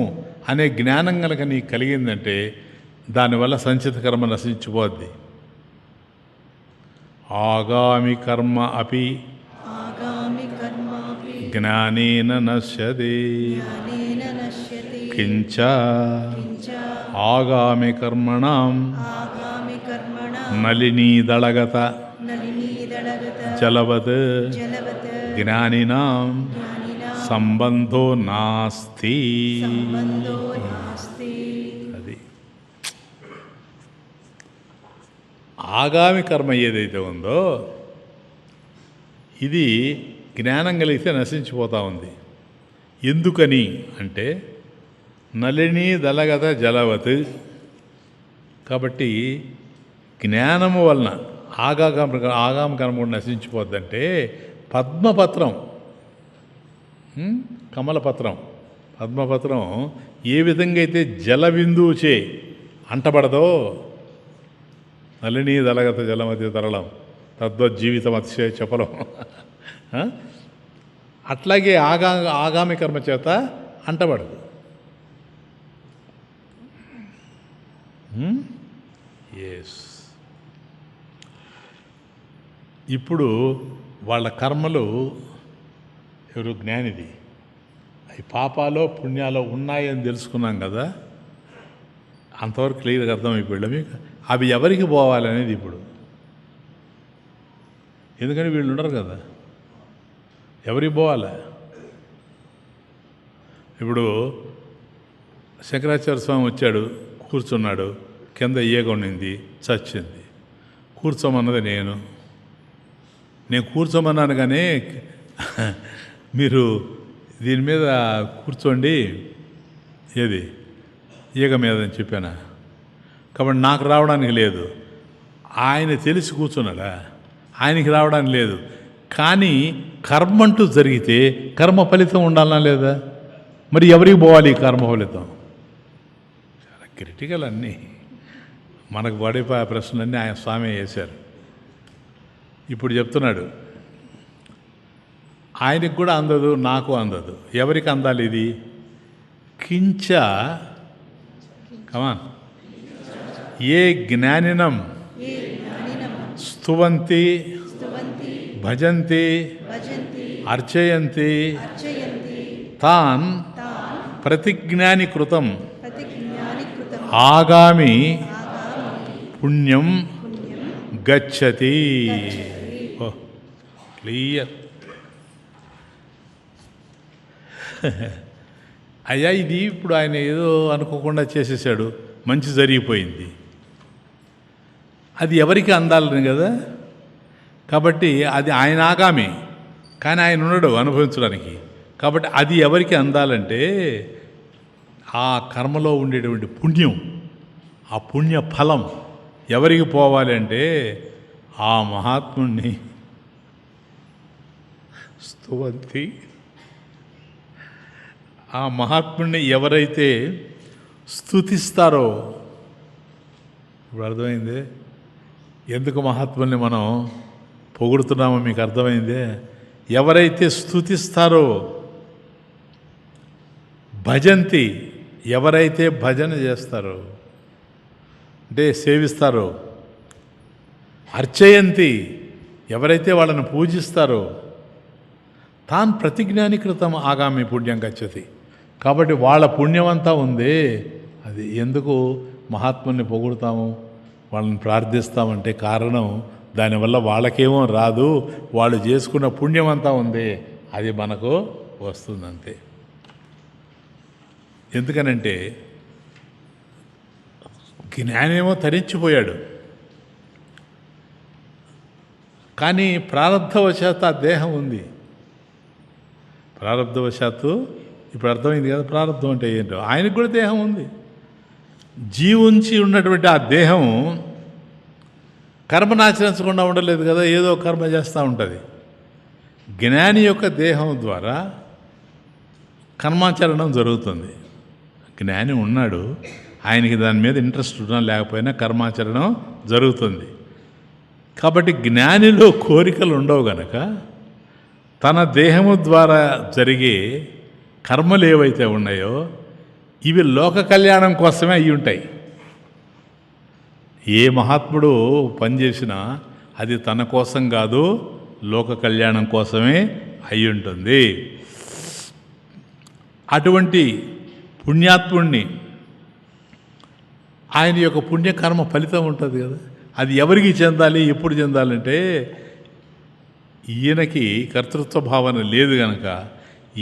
అనే జ్ఞానం కనుక నీకు కలిగిందంటే దానివల్ల సంచిత కర్మ నశించిపోద్ది. ఆగామి కర్మ అపి జ్ఞానేన నశ్యతి కించ ఆగామి కర్మణాం నళినీదళగత జలవత్ జ్ఞానినాం సంబంధో నాస్తి. అది ఆగామి కర్మ ఏదైతే ఉందో ఇది జ్ఞానం కలిగితే నశించిపోతూ ఉంది. ఎందుకని అంటే నళిని దళగత జలవత్. కాబట్టి జ్ఞానము వలన ఆగామ కర్మ కూడా నశించిపోద్దంటే, పద్మపత్రం కమలపత్రం, పద్మపత్రం ఏ విధంగా అయితే జల బిందువుచే అంటబడదో, నళినీ దళగత జలమతి తరళం తద్వజ్జీవితం అతిశయ చపలం, అట్లాగే ఆగామి కర్మ చేత అంటబడదు. ఎస్. ఇప్పుడు వాళ్ళ కర్మలు ఎవరు జ్ఞానిది అవి పాపాలో పుణ్యాలో ఉన్నాయని తెలుసుకున్నాం కదా, అంతవరకు క్లియర్గా అర్థమైపోయాడు మీకు. అవి ఎవరికి పోవాలనేది ఇప్పుడు, ఎందుకని వీళ్ళు ఉండరు కదా, ఎవరికి పోవాలి? ఇప్పుడు శంకరాచార్య స్వామి వచ్చాడు, కూర్చున్నాడు, కింద ఈగ ఉండింది, చచ్చింది. కూర్చోమన్నది నేను కూర్చోమన్నాను, కానీ మీరు దీని మీద కూర్చోండి, ఏది ఈగ మీద అని చెప్పానా? కాబట్టి నాకు రావడానికి లేదు. ఆయన తెలిసి కూర్చున్నాడా? ఆయనకి రావడానికి లేదు. కానీ కర్మ అంటూ జరిగితే కర్మ ఫలితం ఉండాలనా లేదా? మరి ఎవరికి పోవాలి ఈ కర్మ ఫలితం? చాలా క్రిటికల్. అన్నీ మనకు పడే ప్రశ్నలన్నీ ఆయన స్వామి వేశారు. ఇప్పుడు చెప్తున్నాడు, ఆయనకు కూడా అందదు, నాకు అందదు. ఎవరికి అందాలి ఇది? కించ కమాన్ ఏ జ్ఞానినం స్తువంతి భజంతి అర్చయంతి తాన్ ప్రతిజ్ఞాని కృతం ఆగామి పుణ్యం గచ్చతి. క్లియర్. అయ్యా, ఇది ఇప్పుడు ఆయన ఏదో అనుకోకుండా చేసేసాడు, మంచి జరిగిపోయింది. అది ఎవరికి అందాలని కదా. కాబట్టి అది ఆయన ఆగామి, కానీ ఆయన ఉన్నాడు అనుభవించడానికి. కాబట్టి అది ఎవరికి అందాలంటే ఆ కర్మలో ఉండేటువంటి పుణ్యం, ఆ పుణ్య ఫలం ఎవరికి పోవాలి అంటే ఆ మహాత్ముణ్ణి స్తువంతి. ఆ మహాత్ముడిని ఎవరైతే స్తుతిస్తారో, ఇప్పుడు అర్థమైందే ఎందుకు మహాత్ముల్ని మనం పొగుడుతున్నామో మీకు అర్థమైందే. ఎవరైతే స్తుతిస్తారో, భజంతి ఎవరైతే భజన చేస్తారో అంటే సేవిస్తారో, అర్చయంతి ఎవరైతే వాళ్ళని పూజిస్తారో, తాన్ ప్రతిజ్ఞాని కృతం ఆగామి పుణ్యం గచ్చతి. కాబట్టి వాళ్ళ పుణ్యమంతా ఉంది. అది ఎందుకు మహాత్ముల్ని పొగుడుతాము, వాళ్ళని ప్రార్థిస్తామంటే కారణం దానివల్ల వాళ్ళకేమో రాదు, వాళ్ళు చేసుకున్న పుణ్యమంతా ఉంది, అది మనకు వస్తుందంతే. ఎందుకనంటే జ్ఞానేమో తరించిపోయాడు, కానీ ప్రారంధవశాత్తు ఆ దేహం ఉంది. ప్రారంధవశాత్తు ఇప్పుడు అర్థమైంది కదా ప్రారంధం అంటే ఏంటో. ఆయనకు కూడా దేహం ఉంది. జీవుంచి ఉన్నటువంటి ఆ దేహం కర్మనాచరించకుండా ఉండలేదు కదా, ఏదో కర్మ చేస్తూ ఉంటుంది. జ్ఞాని యొక్క దేహం ద్వారా కర్మాచరణం జరుగుతుంది. జ్ఞాని ఉన్నాడు, ఆయనకి దాని మీద ఇంట్రెస్ట్ ఉన్నా లేకపోయినా కర్మాచరణం జరుగుతుంది. కాబట్టి జ్ఞానిలో కోరికలు ఉండవు గనక తన దేహము ద్వారా జరిగే కర్మలు ఏవైతే ఉన్నాయో ఇవి లోక కళ్యాణం కోసమే అయి ఉంటాయి. ఏ మహాత్ముడు పనిచేసినా అది తన కోసం కాదు, లోక కళ్యాణం కోసమే అయి ఉంటుంది. అటువంటి పుణ్యాత్ముడిని ఆయన యొక్క పుణ్యకర్మ ఫలితం ఉంటుంది కదా, అది ఎవరికి చెందాలి, ఎప్పుడు చెందాలంటే ఈయనకి కర్తృత్వ భావన లేదు కనుక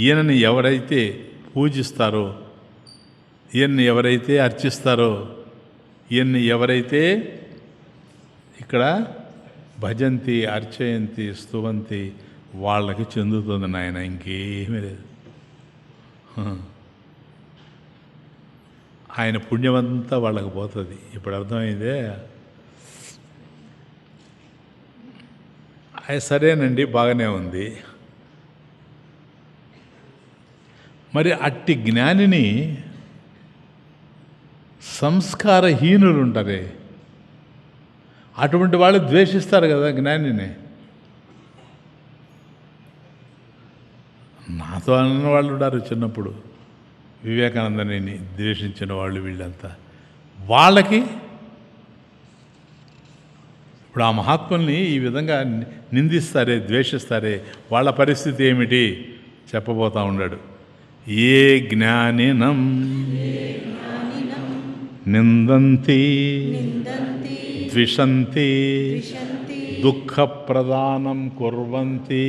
ఈయనని ఎవరైతే పూజిస్తారో, ఈయన్ని ఎవరైతే అర్చిస్తారో, ఈయన్ని ఎవరైతే ఇక్కడ భజంతి అర్చయంతి స్తువంతి వాళ్ళకి చెందుతుంది నాయన, ఇంకేమీ లేదు. ఆయన పుణ్యమంతా వాళ్ళకి పోతుంది. ఇప్పుడు అర్థమైందే. సరేనండి, బాగానే ఉంది. మరి అట్టి జ్ఞానిని సంస్కారహీనులు ఉంటారే, అటువంటి వాళ్ళు ద్వేషిస్తారు కదా జ్ఞానిని. నాతో అన్న వాళ్ళు ఉన్నారు చిన్నప్పుడు, వివేకానందని ద్వేషించిన వాళ్ళు వీళ్ళంతా. వాళ్ళకి ఇప్పుడు ఆ మహాత్ముల్ని ఈ విధంగా నిందిస్తారే, ద్వేషిస్తారే, వాళ్ళ పరిస్థితి ఏమిటి చెప్పబోతా ఉన్నాడు. ఏ జ్ఞానినం నిందంతి ద్విషంతి దుఃఖప్రదానం కుర్వంతి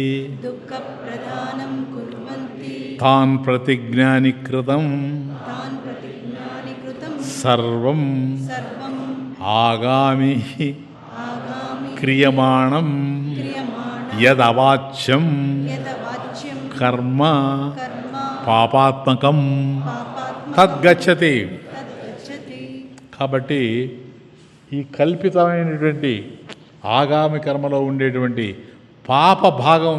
తాన్ ప్రతిజ్ఞానికృతం సర్వం ఆగామి క్రియమాణం యదవాచ్యం కర్మ పాపాత్మకం తద్గచ్చతి. కాబట్టి ఈ కల్పితమైనటువంటి ఆగామి కర్మలో ఉండేటువంటి పాప భాగం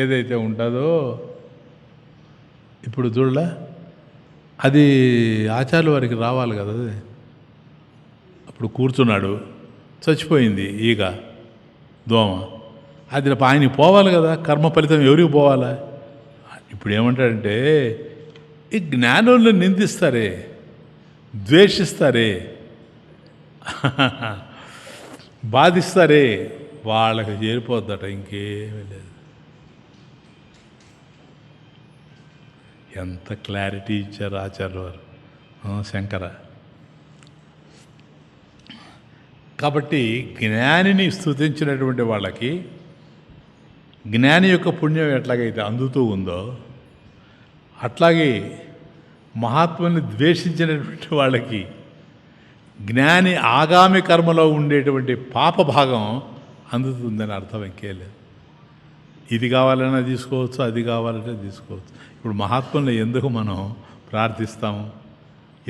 ఏదైతే ఉంటుందో, ఇప్పుడు చూడలే, అది ఆచార్యుల వారికి రావాలి కదా. అది అప్పుడు కూర్చున్నాడు, చచ్చిపోయింది ఈగ దోమ, అది ఆయనకి పోవాలి కదా, కర్మ ఫలితం ఎవరికి పోవాలా? ఇప్పుడు ఏమంటాడంటే, ఈ జ్ఞానులను నిందిస్తారే, ద్వేషిస్తారే, బాధిస్తారే, వాళ్ళకి చేరిపోద్దట, ఇంకేమీ లేదు. ఎంత క్లారిటీ ఇచ్చారు ఆచార్యుల వారు, శంకర. కాబట్టి జ్ఞానిని స్తుతించినటువంటి వాళ్ళకి జ్ఞాని యొక్క పుణ్యం ఎట్లాగైతే అందుతూ ఉందో, అట్లాగే మహాత్ముని ద్వేషించినటువంటి వాళ్ళకి జ్ఞాని ఆగామి కర్మలో ఉండేటువంటి పాప భాగం అందుతుందని అర్థం ఇంకేలేదు. ఇది కావాలన్నా తీసుకోవచ్చు, అది కావాలంటే తీసుకోవచ్చు. ఇప్పుడు మహాత్ముల్ని ఎందుకు మనం ప్రార్థిస్తాము,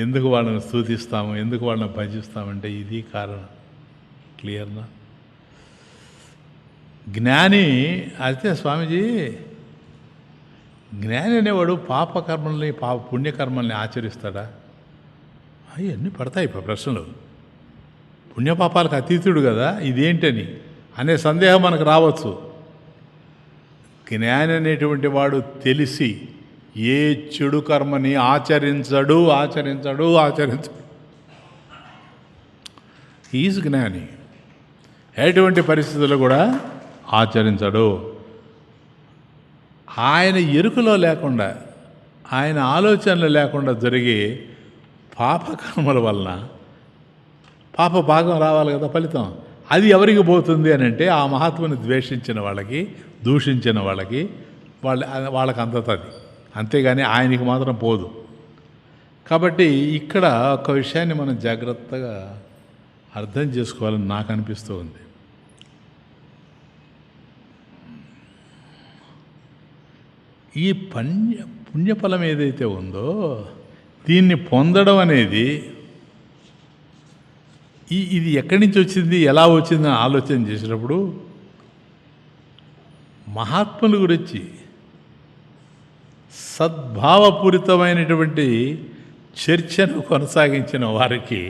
ఎందుకు వాళ్ళని స్తుతిస్తాము, ఎందుకు వాళ్ళని భజిస్తామంటే ఇది కారణం. క్లియర్నా? జ్ఞాని అయితే స్వామీజీ, జ్ఞాని అనేవాడు పాపకర్మల్ని పుణ్యకర్మల్ని ఆచరిస్తాడా? అవన్నీ పడతాయి ప్రశ్నలు. పుణ్యపాపాలకు అతీతుడు కదా, ఇదేంటని అనే సందేహం మనకు రావచ్చు. జ్ఞాని అనేటువంటి వాడు తెలిసి ఏ చెడు కర్మని ఆచరించడు. ఈజ్ జ్ఞాని. ఎటువంటి పరిస్థితుల్లో కూడా ఆచరించడు. ఆయన ఎరుకలో లేకుండా, ఆయన ఆలోచనలు లేకుండా జరిగే పాపకర్మల వలన పాప భాగం రావాలి కదా, ఫలితం. అది ఎవరికి పోతుంది అని అంటే, ఆ మహాత్ముని ద్వేషించిన వాళ్ళకి, దూషించిన వాళ్ళకి, వాళ్ళకి అందుతుంది. అంతేగాని ఆయనకి మాత్రం పోదు. కాబట్టి ఇక్కడ ఒక విషయాన్ని మనం జాగ్రత్తగా అర్థం చేసుకోవాలని నాకు అనిపిస్తూ ఉంది. ఈ పుణ్యఫలం ఏదైతే ఉందో, దీన్ని పొందడం అనేది ఇది ఎక్కడి నుంచి వచ్చింది, ఎలా వచ్చిందని ఆలోచన చేసినప్పుడు, మహాత్ముల గురించి సద్భావపూరితమైనటువంటి చర్చను కొనసాగించిన వారికి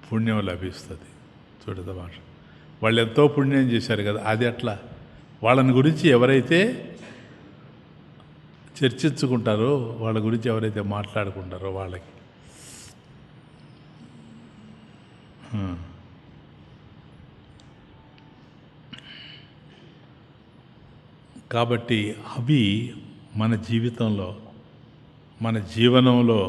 పుణ్యం లభిస్తుంది. చూడదా మాట, వాళ్ళు ఎంతో పుణ్యం చేశారు కదా, అది అట్లా వాళ్ళని గురించి ఎవరైతే చర్చించుకుంటారో, వాళ్ళ గురించి ఎవరైతే మాట్లాడుకుంటారో వాళ్ళకి కాబట్టి అవి మన జీవితంలో, మన జీవనంలో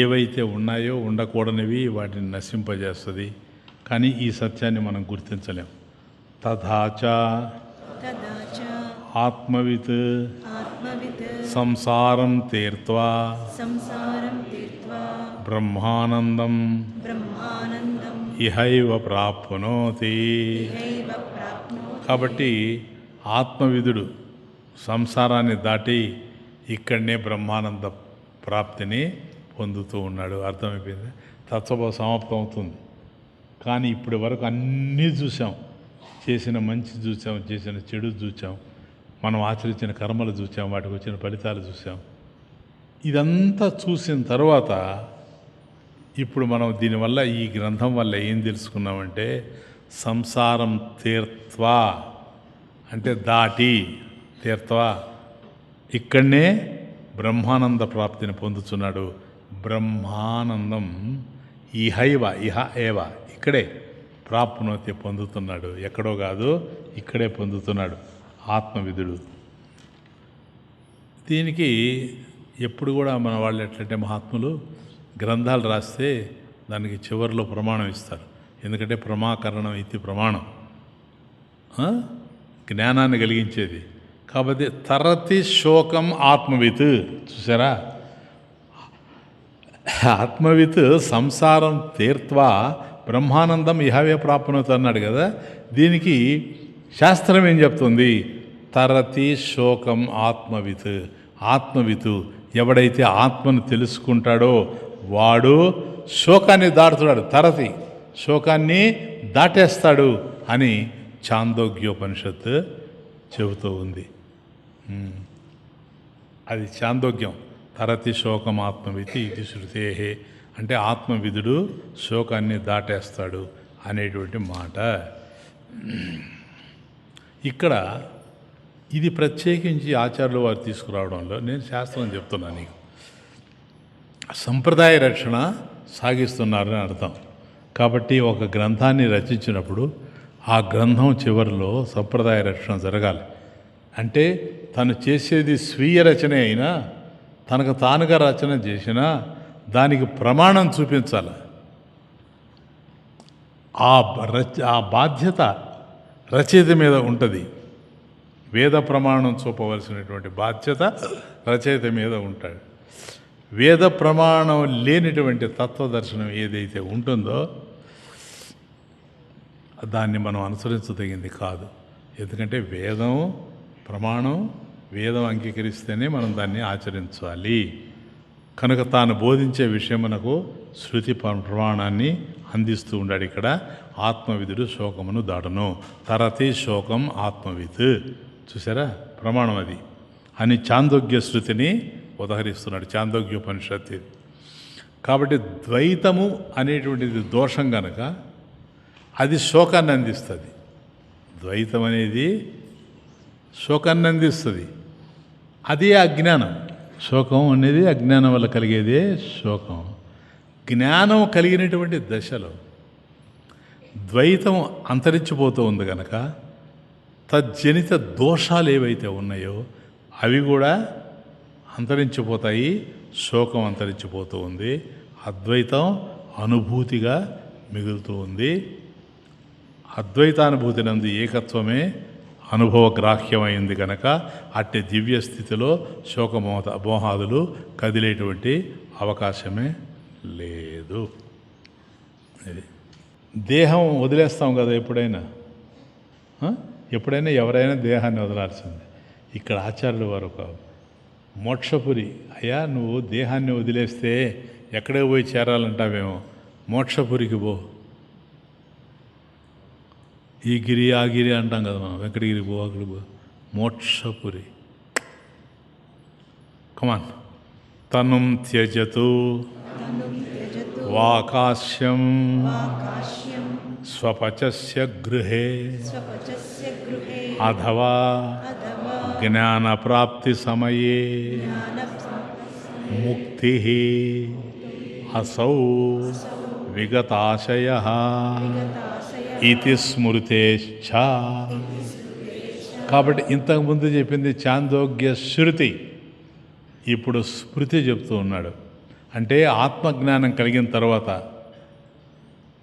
ఏవైతే ఉన్నాయో, ఉండకూడనివి వాటిని నశింపజేస్తుంది. కానీ ఈ సత్యాన్ని మనం గుర్తించలేం. తథాచ ఆత్మవిత్ సంసారం తీర్త్వా బ్రహ్మానందం ఇహైవ ప్రాప్నోతి. కాబట్టి ఆత్మవిధుడు సంసారాన్ని దాటి ఇక్కడనే బ్రహ్మానంద ప్రాప్తిని పొందుతూ ఉన్నాడు. అర్థమైపోయింది. తత్వభావ సమాప్తం అవుతుంది. కానీ ఇప్పటి వరకు అన్నీ చూసాం. చేసిన మంచి చూసాం, చేసిన చెడు చూసాం. మనం ఆచరించిన కర్మలు చూసాం, వాటికి వచ్చిన ఫలితాలు చూసాం. ఇదంతా చూసిన తర్వాత ఇప్పుడు మనం దీనివల్ల, ఈ గ్రంథం వల్ల ఏం తెలుసుకున్నామంటే, సంసారం తీర్త్వా అంటే దాటి, తీర్త్వా ఇక్కడనే బ్రహ్మానంద ప్రాప్తిని పొందుతున్నాడు. బ్రహ్మానందం ఇహైవ ఇహ ఏవ, ఇక్కడే ప్రాప్నోతి పొందుతున్నాడు. ఎక్కడో కాదు, ఇక్కడే పొందుతున్నాడు ఆత్మవిధుడు. దీనికి ఎప్పుడు కూడా మన వాళ్ళు ఎట్లంటే, మహాత్ములు గ్రంథాలు రాస్తే దానికి చివరిలో ప్రమాణం ఇస్తారు. ఎందుకంటే ప్రమాకరణం ఇది ప్రమాణం, జ్ఞానాన్ని కలిగించేది. కాబట్టి తరతి శోకం ఆత్మవిత్, చూసారా, ఆత్మవిత్ సంసారం తీర్త్వా బ్రహ్మానందం ఇహవే ప్రాప్నోతి అన్నాడు కదా. దీనికి శాస్త్రం ఏం చెప్తుంది? తరతి శోకం ఆత్మవిత్. ఆత్మవిత్ ఎవడైతే ఆత్మను తెలుసుకుంటాడో వాడు శోకాన్ని దాటుతాడు. తరతి శోకాన్ని దాటేస్తాడు అని చాందోగ్యోపనిషత్తు చెబుతూ ఉంది. అది చాందోగ్యం. తరతి శోకం ఆత్మవిత్ ఇది శృతే అంటే ఆత్మవిధుడు శోకాన్ని దాటేస్తాడు అనేటువంటి మాట. ఇక్కడ ఇది ప్రత్యేకించి ఆచార్యులు వారు తీసుకురావడంలో నేను శాస్త్రం చెప్తున్నాను. నీకు సంప్రదాయ రక్షణ సాగిస్తున్నారని అర్థం. కాబట్టి ఒక గ్రంథాన్ని రచించినప్పుడు ఆ గ్రంథం చివరిలో సంప్రదాయ రక్షణ జరగాలి. అంటే తను చేసేది స్వీయ రచనే అయినా, తనకు తానుగా రచన చేసినా దానికి ప్రమాణం చూపించాలి. ఆ బాధ్యత రచయిత మీద ఉంటుంది. వేద ప్రమాణం చూపవలసినటువంటి బాధ్యత రచయిత మీద ఉంటాడు. వేద ప్రమాణం లేనిటువంటి తత్వదర్శనం ఏదైతే ఉంటుందో దాన్ని మనం అనుసరించదగింది కాదు. ఎందుకంటే వేదం ప్రమాణం, వేదం అంగీకరిస్తేనే మనం దాన్ని ఆచరించాలి. కనుక తాను బోధించే విషయమునకు శృతి ప్రమాణాన్ని అందిస్తూ ఉన్నాడు. ఇక్కడ ఆత్మవిధుడు శోకమును దాటను. తరతి శోకం ఆత్మవిత్, చూసారా ప్రమాణం అది అని చాందోగ్య శృతిని ఉదహరిస్తున్నాడు, చాందోగ్యోపనిషత్తు. కాబట్టి ద్వైతము అనేటువంటిది దోషం కనుక అది శోకాన్ని అందిస్తుంది. ద్వైతం అనేది శోకాన్ని అందిస్తుంది. అదే అజ్ఞానం. శోకం అనేది అజ్ఞానం వల్ల కలిగేదే శోకం. జ్ఞానం కలిగినటువంటి దశలో ద్వైతం అంతరించిపోతూ ఉంది కనుక తజ్జనిత దోషాలు ఏవైతే ఉన్నాయో అవి కూడా అంతరించిపోతాయి. శోకం అంతరించిపోతూ ఉంది. అద్వైతం అనుభూతిగా మిగులుతూ ఉంది. అద్వైతానుభూతి నందు ఏకత్వమే అనుభవగ్రాహ్యమైంది కనుక అట్టి దివ్య స్థితిలో మోహాదులు కదిలేటువంటి అవకాశమే లేదు. దేహం వదిలేస్తాం కదా ఎప్పుడైనా ఎవరైనా దేహాన్ని వదలాల్సింది. ఇక్కడ ఆచార్యులు వారు ఒక మోక్షపురి, అయ్యా నువ్వు దేహాన్ని వదిలేస్తే ఎక్కడికి పోయి చేరాలంటావేమో, మోక్షపురికి పో. ఈ గిరి ఆ గిరి అంటాం కదా మనం, వెంకటగిరి పో, అక్కడికి పో, మోక్షపురి. కమాన్. తనుం త్యజతు వాకాశ్యం స్వపచస్య గృహే అథవా జ్ఞానప్రాప్తి సమయే ముక్తి అసౌ విగతాశయః ఇతి స్మృతేచ్ఛ. కాబట్టి ఇంతకుముందు చెప్పింది చాందోగ్య శృతి, ఇప్పుడు స్మృతి చెప్తూ ఉన్నాడు. అంటే ఆత్మజ్ఞానం కలిగిన తర్వాత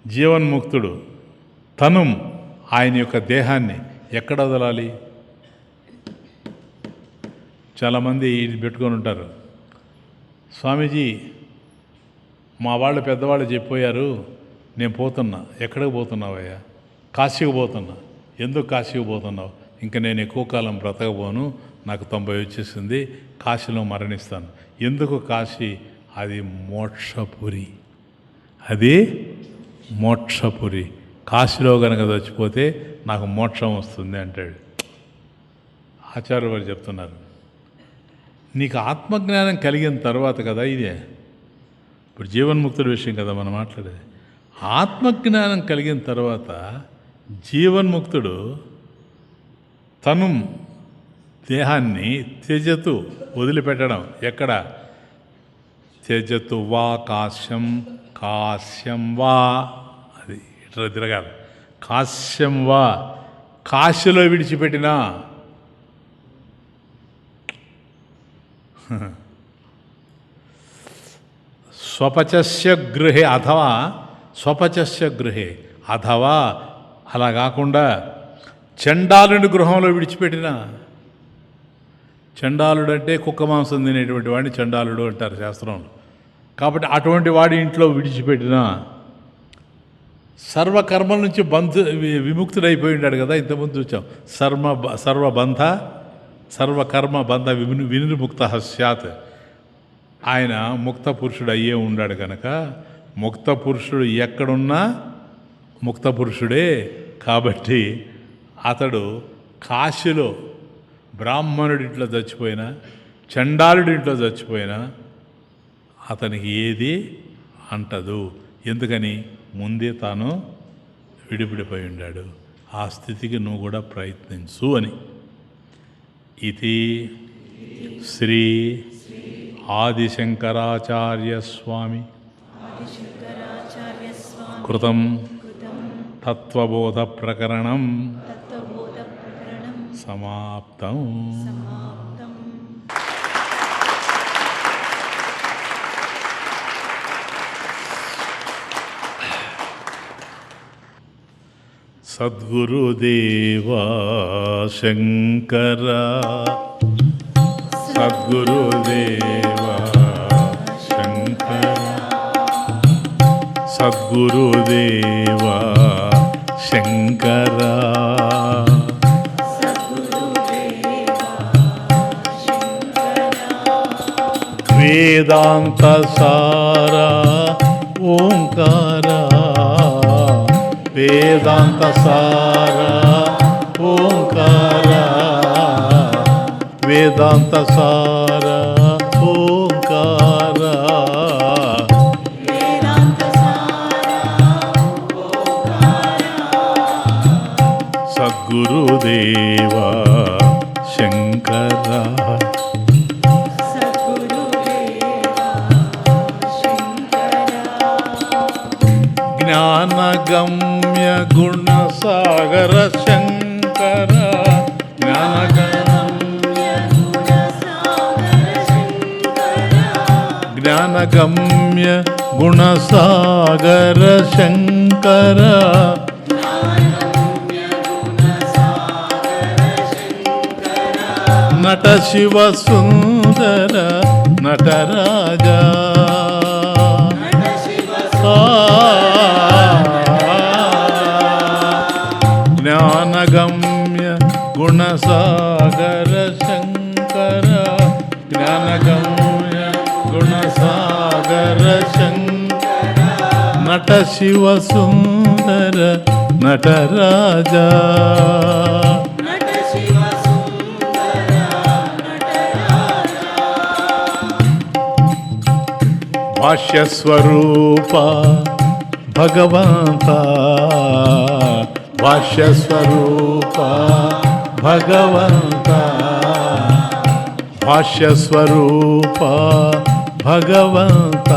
జీవన్ముక్తుడు తను ఆయన యొక్క దేహాన్ని ఎక్కడ వదలాలి? చాలామంది ఇది పెట్టుకొని ఉంటారు, స్వామీజీ మా వాళ్ళు పెద్దవాళ్ళు చెప్పిపోయారు, నేను పోతున్నా. ఎక్కడికి పోతున్నావయ్యా? కాశీకి పోతున్నా. ఎందుకు కాశీకి పోతున్నావు? ఇంకా నేను ఎక్కువ కాలం బ్రతకబోను, నాకు 90 వచ్చేసింది, కాశీలో మరణిస్తాను. ఎందుకు కాశీ? అది మోక్షపురి. అది మోక్షపురి. కాశీలో కనుక చచ్చిపోతే నాకు మోక్షం వస్తుంది అంటాడు. ఆచార్యులు వారు చెప్తున్నారు, నీకు ఆత్మజ్ఞానం కలిగిన తర్వాత కదా ఇదే, ఇప్పుడు జీవన్ముక్తుడి విషయం కదా మనం మాట్లాడేది. ఆత్మజ్ఞానం కలిగిన తర్వాత జీవన్ముక్తుడు తను దేహాన్ని త్యజతు వదిలిపెట్టడం. ఎక్కడ? త్యజతు వా కాశ్యం, కాశ్యం వా, అది ఇట్లా తిరగాలి. కాశ్యం వా, కాశీలో విడిచిపెట్టినా, స్వపచస్య గృహే అథవా, స్వపచస్య గృహే అథవా, అలా కాకుండా చండాలుడి గృహంలో విడిచిపెట్టిన. చండాలుడు అంటే కుక్క మాంసం తినేటువంటి వాడిని చండాలుడు అంటారు శాస్త్రంలో. కాబట్టి అటువంటి వాడి ఇంట్లో విడిచిపెట్టిన, సర్వకర్మల నుంచి విముక్తుడైపోయి ఉన్నాడు కదా, ఇంతకుముందు చూచాం. సర్వబంధ సర్వకర్మ బంధ వినిర్ముక్త స్యాత్. ఆయన ముక్త పురుషుడు అయ్యే ఉన్నాడు కనుక, ముక్త పురుషుడు ఎక్కడున్నా ముక్త పురుషుడే. కాబట్టి అతడు కాశీలో బ్రాహ్మణుడింట్లో చచ్చిపోయినా, చండాలుడింట్లో చచ్చిపోయినా అతనికి ఏది అంటదు. ఎందుకని? ముందే తాను విడిపిడిపోయి ఉన్నాడు. ఆ స్థితికి నువ్వు కూడా ప్రయత్నించు అని. ఇది శ్రీ ఆదిశంకరాచార్య స్వామి కృతం తత్వబోధ ప్రకరణం సమాప్తం. సద్గురుదేవా శంకర, సద్గురుదేవా శంకర, సద్గురుదేవా శంకర, వేదాంత సార ఓంకార, వేదాంత సార ఓంకార, వేదాంత సార ఓంకార, సద్గురుదేవా శంకర, జ్ఞానగమ్య గుణసాగర శంకర, జ్ఞానగమ్య గుణసాగర శంకర, నట శివ సుందర నటరాజా, జ్ఞానగమ్య గుణసాగర శంకర, జ్ఞానగమ్య గుణసాగర శంకర, నట శివ సుందర నటరాజా, భాష్యస్వరూప భగవంత, భాష్యస్వరూప భగవంత, భాష్యస్వరూప భగవంత,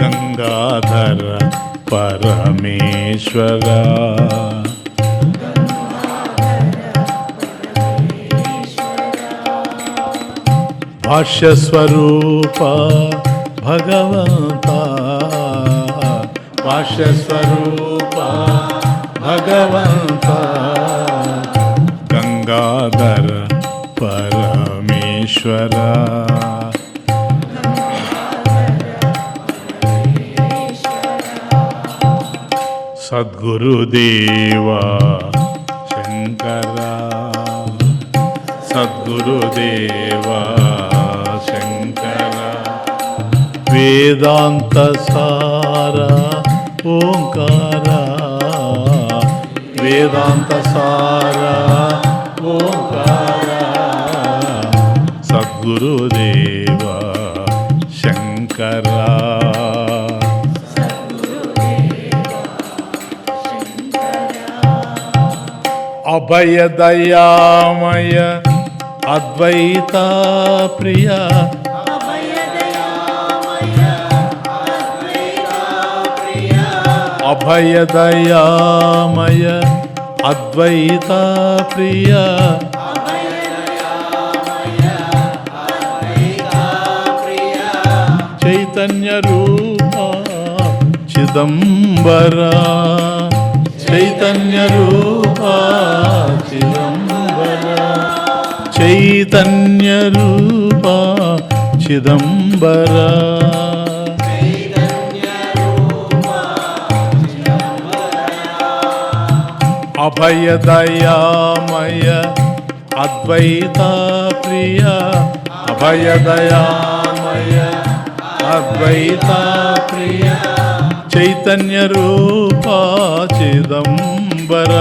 గంగాధర పరమేశ్వర, భాష్యస్వరూప భగవంత, భాష్యస్వరూప భగవంత, గంగాధర పరమేశ్వర, సద్గురుదేవా శంకర, సద్గురుదేవా శంకర, వేదాంత సార ఓంకార వేదాంత సార ఓంకార సద్గురుదేవ శంకర అభయదయామయ అద్వైత ప్రియ అభయదయామయ అద్వైత ప్రియ చైతన్య రూప చిదంబర చైతన్య రూప చిదంబర చైతన్య రూప చిదంబర అభయదయామయ అద్వైత ప్రియ అభయదయామయ అద్వైత ప్రియ చైతన్య రూప చిదంబర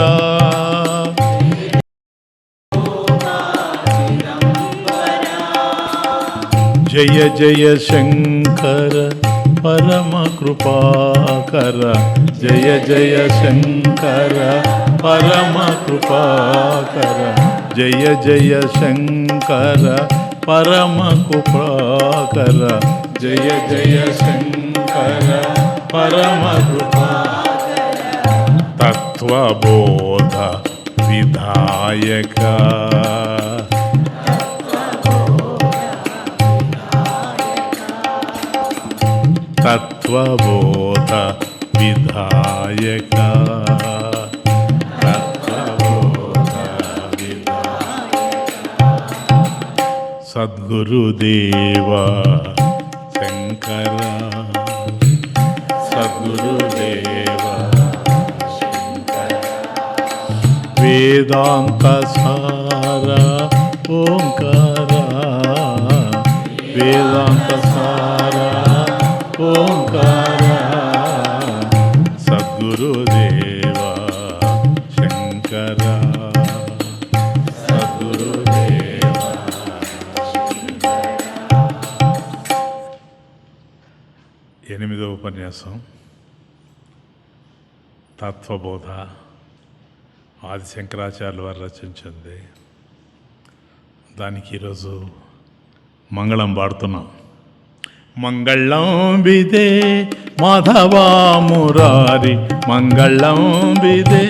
జయ జయ శంకర పరమ కృపాకర జయ జయ శంకర పరమ కృపాకర జయ జయ శంకర పరమ కృపాకర జయ జయ శంకర పరమ కృపాకర తత్వబోధ విధాయక తత్వబోధ విధాయక తత్వబోధ విధాయక సద్గురుదేవ శంకర సద్గురుదేవ శంకర వేదాంత సార ఓంకార వేదాంత సార ఓంకార సద్గురుదేవ శంకర సద్గురుదేవ ఎనిమిదవ ఉపన్యాసం తత్వబోధ ఆది శంకరాచార్యుల వారు రచించింది. దానికి ఈరోజు మంగళం పాడుతున్నాం. మంగళం బిదే మాధవా మురారి మంగళం బిదే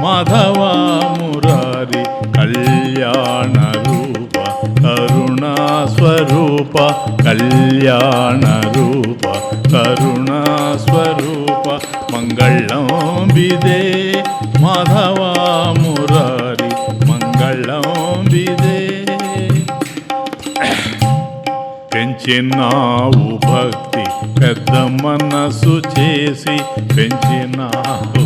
మాధవా మురారి కళ్యాణ రూప కరుణా స్వరూప కళ్యాణ రూప కరుణా స్వరూప మంగళం బిదే మాధవా మురారి మంగళం బిదే పెంచినావు భక్తి పెద్ద మనసు చేసి పెంచినావు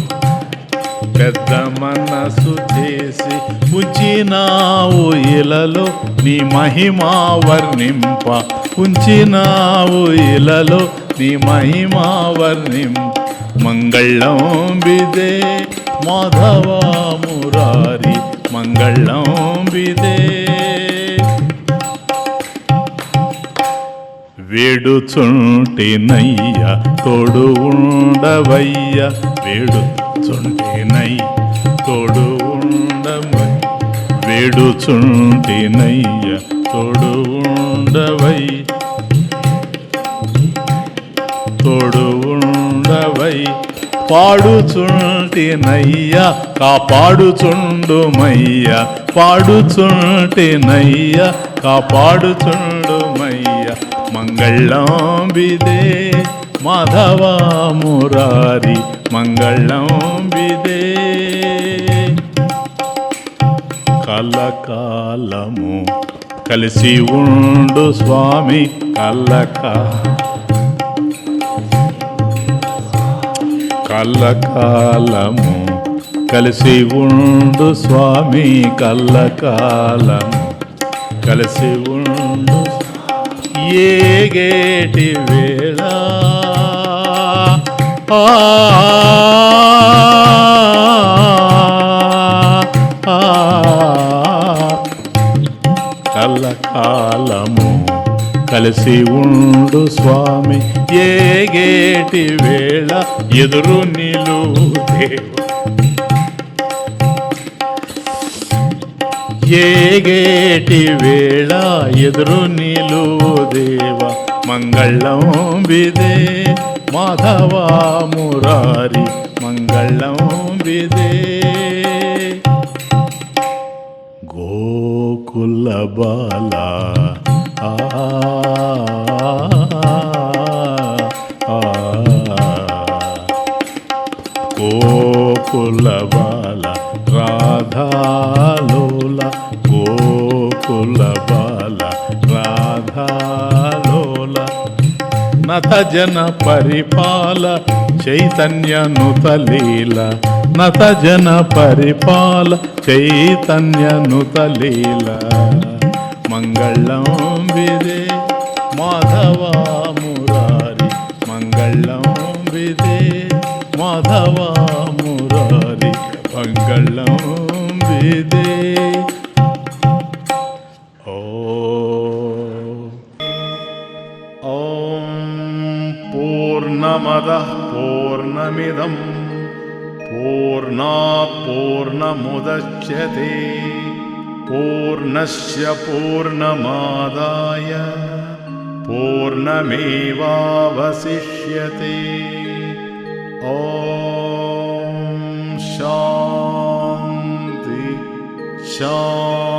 పెద్ద మనసు చేసి ఉంచినావు ఇలలో నీ మహిమా వర్ణింప ఉంచినావు ఇలలో నీ మహిమా వర్ణింప మంగళం బిదే మాధవా మురారి మంగళం బిదే వేడుచుంటినయ్య తోడు ఉండవయ్య వేడుచుంటినయ్య తోడు ఉండవయ్య వేడుచుంటినయ్య తోడు ఉండవయ్య తోడు ఉండవయ్య పాడుచుంటినయ్య కాపాడుచుండుమయ్య పాడుచుంటినయ్య కాపాడుచుండుమయ్య మంగళం బిదే మాధవా మురారి మంగళం బిదే కలకాలము కలిసి ఉండు స్వామి కల్లకాలము కలిసి ఉండు స్వామి కల్లకాలము కలిసి ఉండు ఏగేటి వేళ కలిసి ఉండు స్వామి ఏగేటి వేళ ఎదురు నిలువు దేవ ఏగేటి వేళ ఎదురు నిలువు దేవ మంగళం విదే మాధవ మురారి మంగళం విదే గోకుల బాల గోకుల బాల రాధాలోల గోకుల బాల రాధాలోల నత జన పరిపాల చైతన్య నుతలీల నత జన పరిపాల చైతన్య నుతలీల మంగళం విదే మాధవ మురారి మంగళం విదే మాధవ మురారి మంగళం విదే ఓం పూర్ణమదః పూర్ణమిదం పూర్ణాత్ పూర్ణముదచ్యతే పూర్ణస్య పూర్ణమాదాయ పూర్ణమేవావశిష్యతే ఓం శాంతి శాంతి